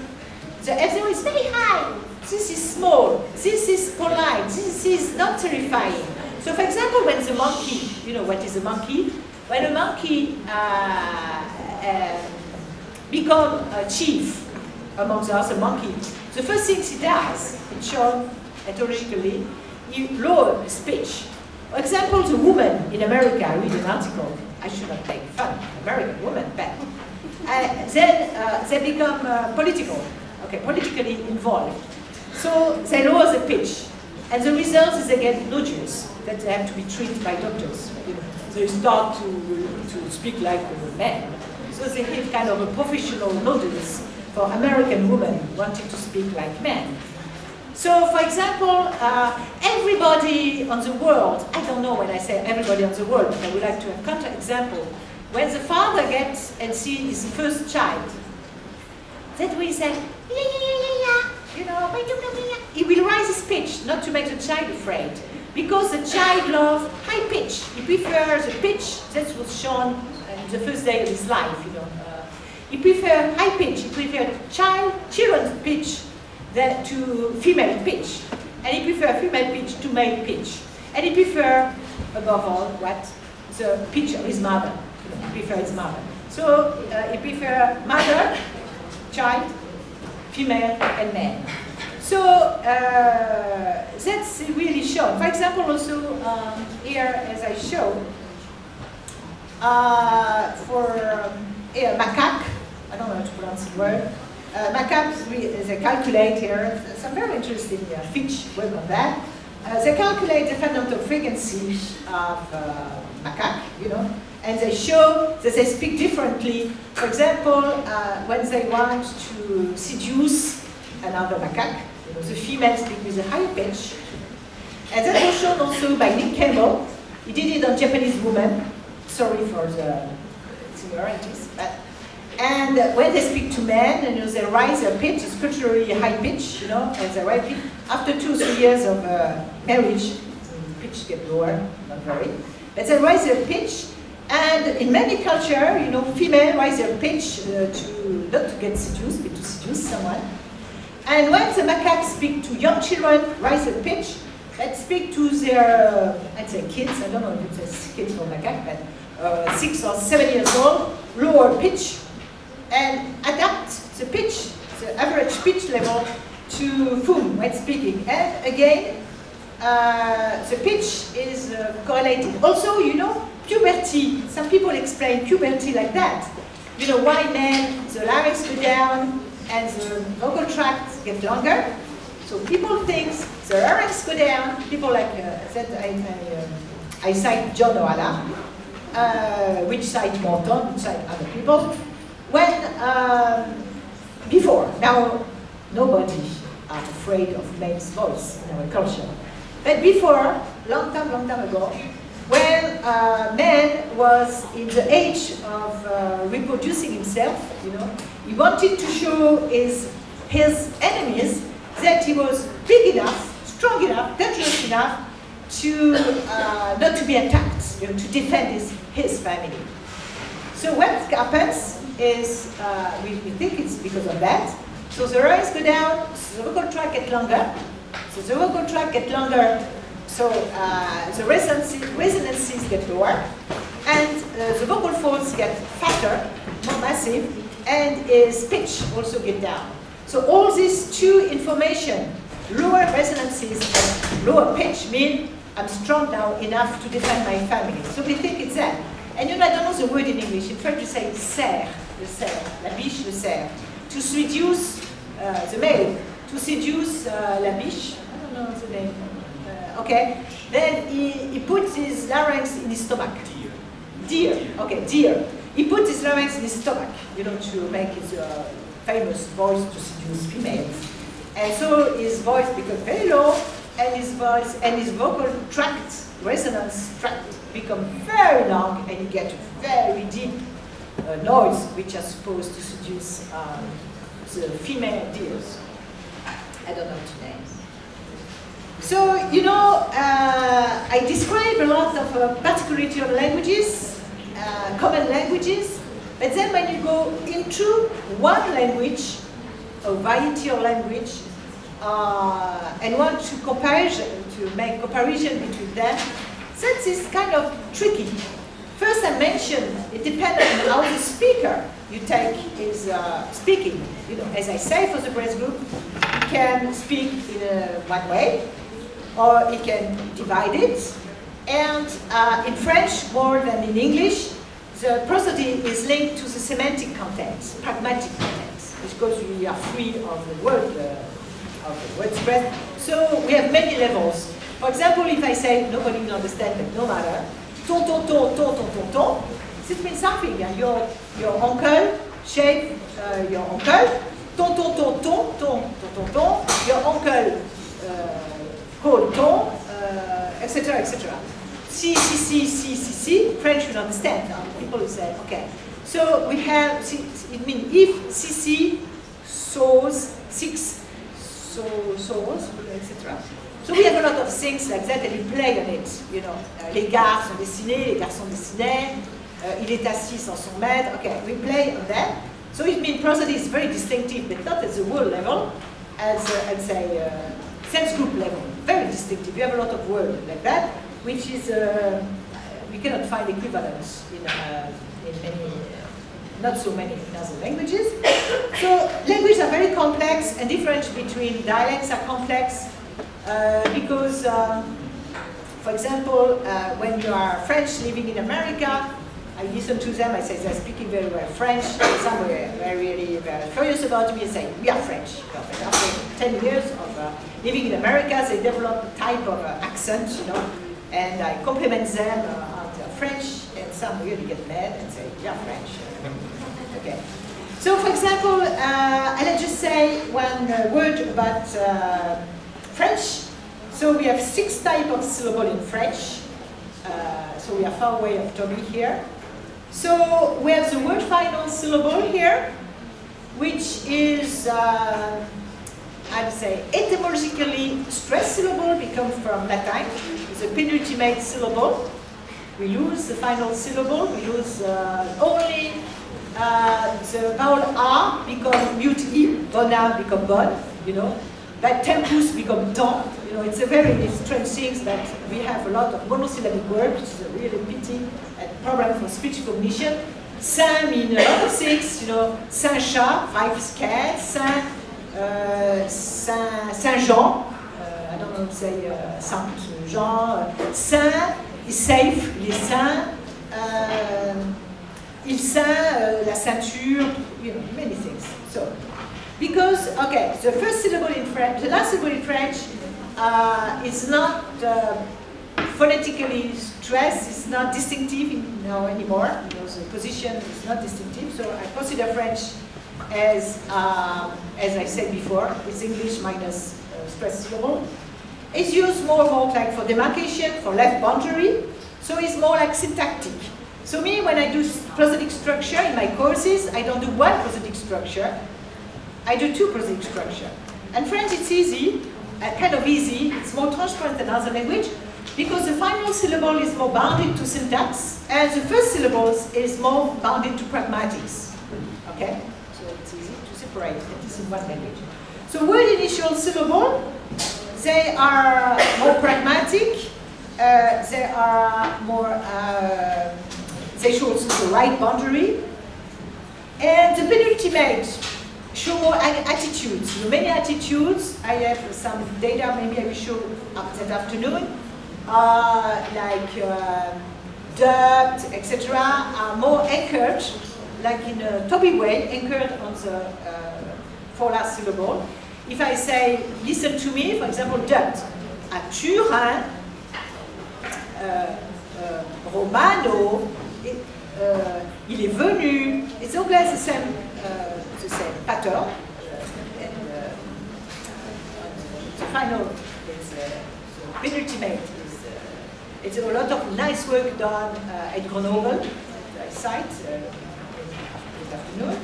the F0 is very high, this is small, this is polite, this is not terrifying. So for example, when the monkey, you know what is a monkey? When a monkey becomes a chief among the other monkey, the first thing he does, it's shown ethologically, he lowers his pitch. For example, the woman in America, I read an article, I should not make fun, American woman, but then they become political, okay, politically involved. So they lower the pitch, and the result is they get nodules that they have to be treated by doctors. You know, they start to speak like a man. So they have kind of a professional nodules for American women wanting to speak like men. So, for example, everybody on the world, I don't know when I say everybody on the world, but I would like to have counter-example. When the father gets and sees his first child, that we say, you know, he will raise his pitch, not to make the child afraid. Because the child loves high pitch. He prefers the pitch that was shown in the first day of his life, you know. He prefers high pitch, he prefers children's pitch to female pitch. And he prefers female pitch to male pitch. And he prefers, above all, what? The pitch of his mother. He prefers his mother. So he prefers mother, child, female, and man. So that's really shown. For example, also here, as I show, for macaque, I don't know how to pronounce the word. Macaques, they calculate here some very interesting feature work on that. They calculate the fundamental frequency of macaque, you know, and they show that they speak differently. For example, when they want to seduce another macaque, you know, the female speaks with a high pitch. And that was shown also by Nick Campbell. He did it on Japanese women. Sorry for the similarities, but. And when they speak to men, you know, they raise their pitch, it's culturally high pitch, you know, and they raise pitch. After 2 or 3 years of marriage, the pitch gets lower, not very. But they raise their pitch, and in many cultures, you know, female raise their pitch not to get seduced, but to seduce someone. And when the macaques speak to young children, raise their pitch, they speak to their, I'd say kids, I don't know if it's kids or macaque, but 6 or 7 years old, lower pitch, and adapt the pitch, the average pitch level, to whom when speaking. And again, the pitch is correlated. Also, you know, puberty. Some people explain puberty like that. You know, why men, the larynx go down and the vocal tract get longer. So people think the larynx go down. People like that. I cite John O'Hara, which cite Morton, which cite other people. When, before, now nobody are afraid of men's voice in our culture. But before, long time ago, when man was in the age of reproducing himself, you know, he wanted to show his enemies that he was big enough, strong enough, dangerous enough to not to be attacked, you know, to defend his family. So what happens is, we think it's because of that. So the rise go down, so the vocal tract get longer. So the vocal tract get longer, so the resonances get lower. And the vocal folds get fatter, more massive, and his pitch also get down. So all these two information, lower resonances and lower pitch, mean I'm strong now enough to defend my family. So we think it's that. And you know, I don't know the word in English. In French, you say serre, le serre, la biche, le serre. To seduce the male, to seduce la biche, I don't know the name. Okay. Then he puts his larynx in his stomach. Deer. Okay, deer. he put his larynx in his stomach, you know, to make his famous voice to seduce females. And so his voice became very low, and his voice and his vocal tract, resonance tract, become very long, and you get very deep noise, which are supposed to seduce the female deers. I don't know the names. So, you know, I describe a lot of particularity of languages, common languages, but then when you go into one language, a variety of language, and want to make comparison between them, that is kind of tricky. First, I mentioned it depends on how the speaker you take is speaking. You know, as I say for the press group, you can speak in one way, or you can divide it. And in French, more than in English, the prosody is linked to the semantic contents, pragmatic contents, because we are free of the word spread. So we have many levels. For example, if I say nobody will understand, but no matter, ton ton ton ton ton ton ton, this means something. Your uncle shave your uncle. Ton ton ton ton ton ton ton ton. Your uncle called ton, etc. etc. Si. French will understand. People will say, okay. So we have. It means if si saws, six saws, etc. So we have a lot of things like that, and we play on it. You know, les gars sont dessinés, les garçons dessinaient. Il est assis sans son maître. Okay, we play on that. So it means prosody is very distinctive, but not at the word level, as say sense group level. Very distinctive. We have a lot of words like that, which is we cannot find equivalents in many, not so many in other languages. So languages are very complex, and difference between dialects are complex. Because, for example, when you are French living in America, I listen to them, I say they're speaking very well French, some were really very curious about me and say, we are French. After 10 years of living in America, they develop a type of accent, you know, and I compliment them on their French, and some really get mad and say, we are French. Okay. So, for example, I'll just say one word about French. So we have 6 types of syllable in French. So we are far away of Tommy here. So we have the word final syllable here, which is, I'd say, etymologically stressed syllable, become from Latin. It's a penultimate syllable. We lose the final syllable. We lose only the vowel R become mute I, bona become bon, you know. But tempus become ton. You know, it's a very strange thing that we have a lot of monosyllabic words, which is a really pity and problem for speech cognition. Saint means a lot of things, you know, Saint Chat, 5 cats, Saint Jean, I don't know how to say Saint Jean, Saint is safe, il est saint, il saint, la ceinture, you know, many things. So, because, okay, the first syllable in French, the last syllable in French is not phonetically stressed, it's not distinctive anymore, because the position is not distinctive, so I consider French as I said before, it's English minus stressed syllable. It's used more and more like for demarcation, for left boundary, so it's more like syntactic. So me, when I do prosodic structure in my courses, I don't do one prosodic structure, I do 2 prosodic structure. And French, it's easy, kind of easy, it's more transparent than other language, because the final syllable is more bounded to syntax, and the first syllable is more bounded to pragmatics. Okay? So it's easy to separate this in one language. So word initial syllable, they are more pragmatic, they are more, they show the right boundary, and the penultimate show more attitudes, many attitudes. I have some data, maybe I will show that afternoon, like dubbed, etc., are more anchored, like in a Toby way, anchored on the 4 last syllable. If I say, listen to me, for example, dubbed, à Turin, Romano, il est venu. It's always the same pattern. The final is penultimate. It's a lot of nice work done at Grenoble, at site this afternoon.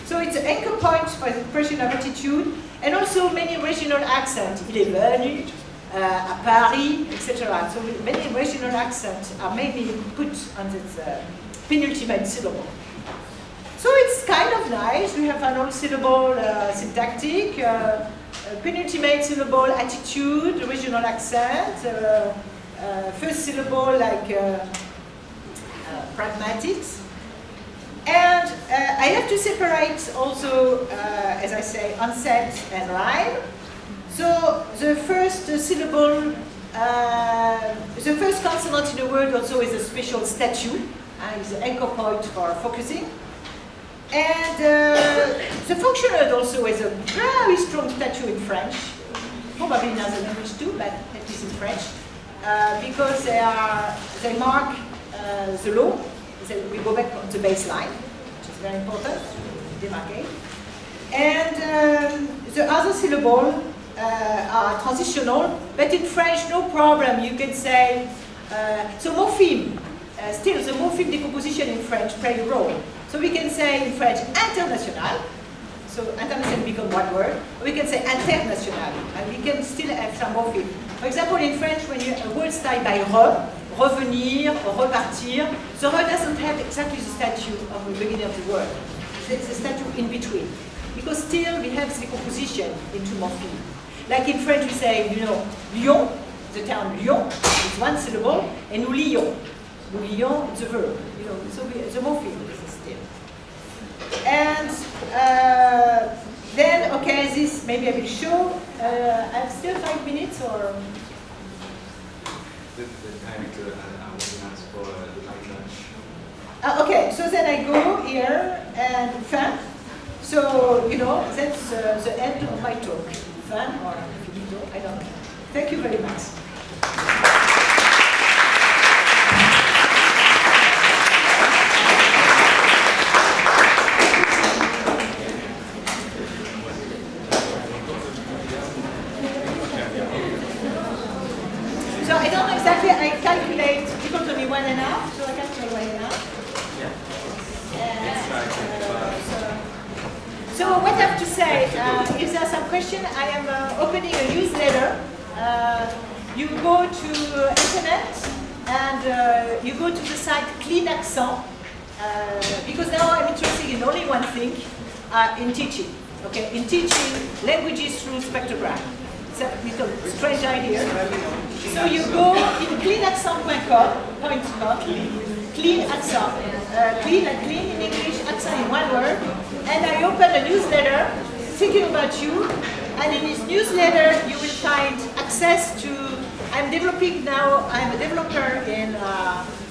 So it's an anchor point for the expression of attitude, and also many regional accents. Il est venu à Paris, etc. So many regional accents are maybe put on this penultimate syllable. So it's kind of nice. We have an all syllable syntactic, penultimate syllable attitude, regional accent, first syllable like pragmatics. And I have to separate also, as I say, onset and rhyme. So the first syllable, the first consonant in a word also is a special statue, is an anchor point for focusing. And the functional also is a very strong statue in French, probably in other language too, but at least in French, because they mark the law. We go back on the baseline, which is very important, demarcate. And the other syllable are transitional, but in French, no problem. You can say, so morpheme, still the morpheme decomposition in French plays a role. So we can say in French, international, so international becomes one word, or we can say international, and we can still have some morpheme. For example, in French, when a word starts by re, revenir, repartir, the re doesn't have exactly the statue of the beginning of the word. It's a statue in between. Because still we have the decomposition into morpheme. Like in French we say, you know, Lyon, the town Lyon, is one syllable, and nous lions. Nous lions, it's a verb. You know, so the morpheme is still. And then, okay, this maybe I will show. I have still 5 minutes or? The time to I was asked for light lunch. Okay, so then I go here and fin. So, you know, that's the end of my talk. Fin or finito, I don't know. Thank you very much. So I don't know exactly, I calculate, you told me 1.5, so I calculate 1.5. So what I have to say, if there are some questions, I am opening a newsletter. You go to internet and you go to the site Clean Accent, because now I'm interested in only one thing, in teaching. Okay, in teaching languages through spectrogram. It's a little strange idea. So you go in cleanaccent.com, clean accent, clean and clean in English, accent in one word, and I open a newsletter thinking about you, and in this newsletter you will find access to, I'm developing now, I'm a developer in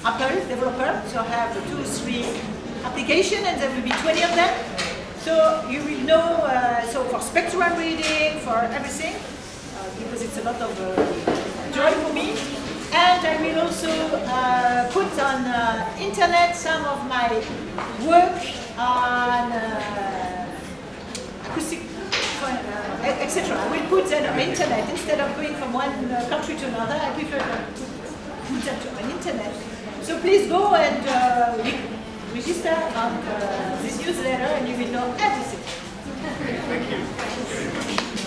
Apple developer, so I have 2 or 3 applications and there will be 20 of them. So you will know, so for spectral reading, for everything, because it's a lot of joy for me. And I will also put on internet some of my work on acoustic, etc. I will put that on internet. Instead of going from one country to another, I prefer to put that on internet. So please go and register on this newsletter and you will know everything. Thank you.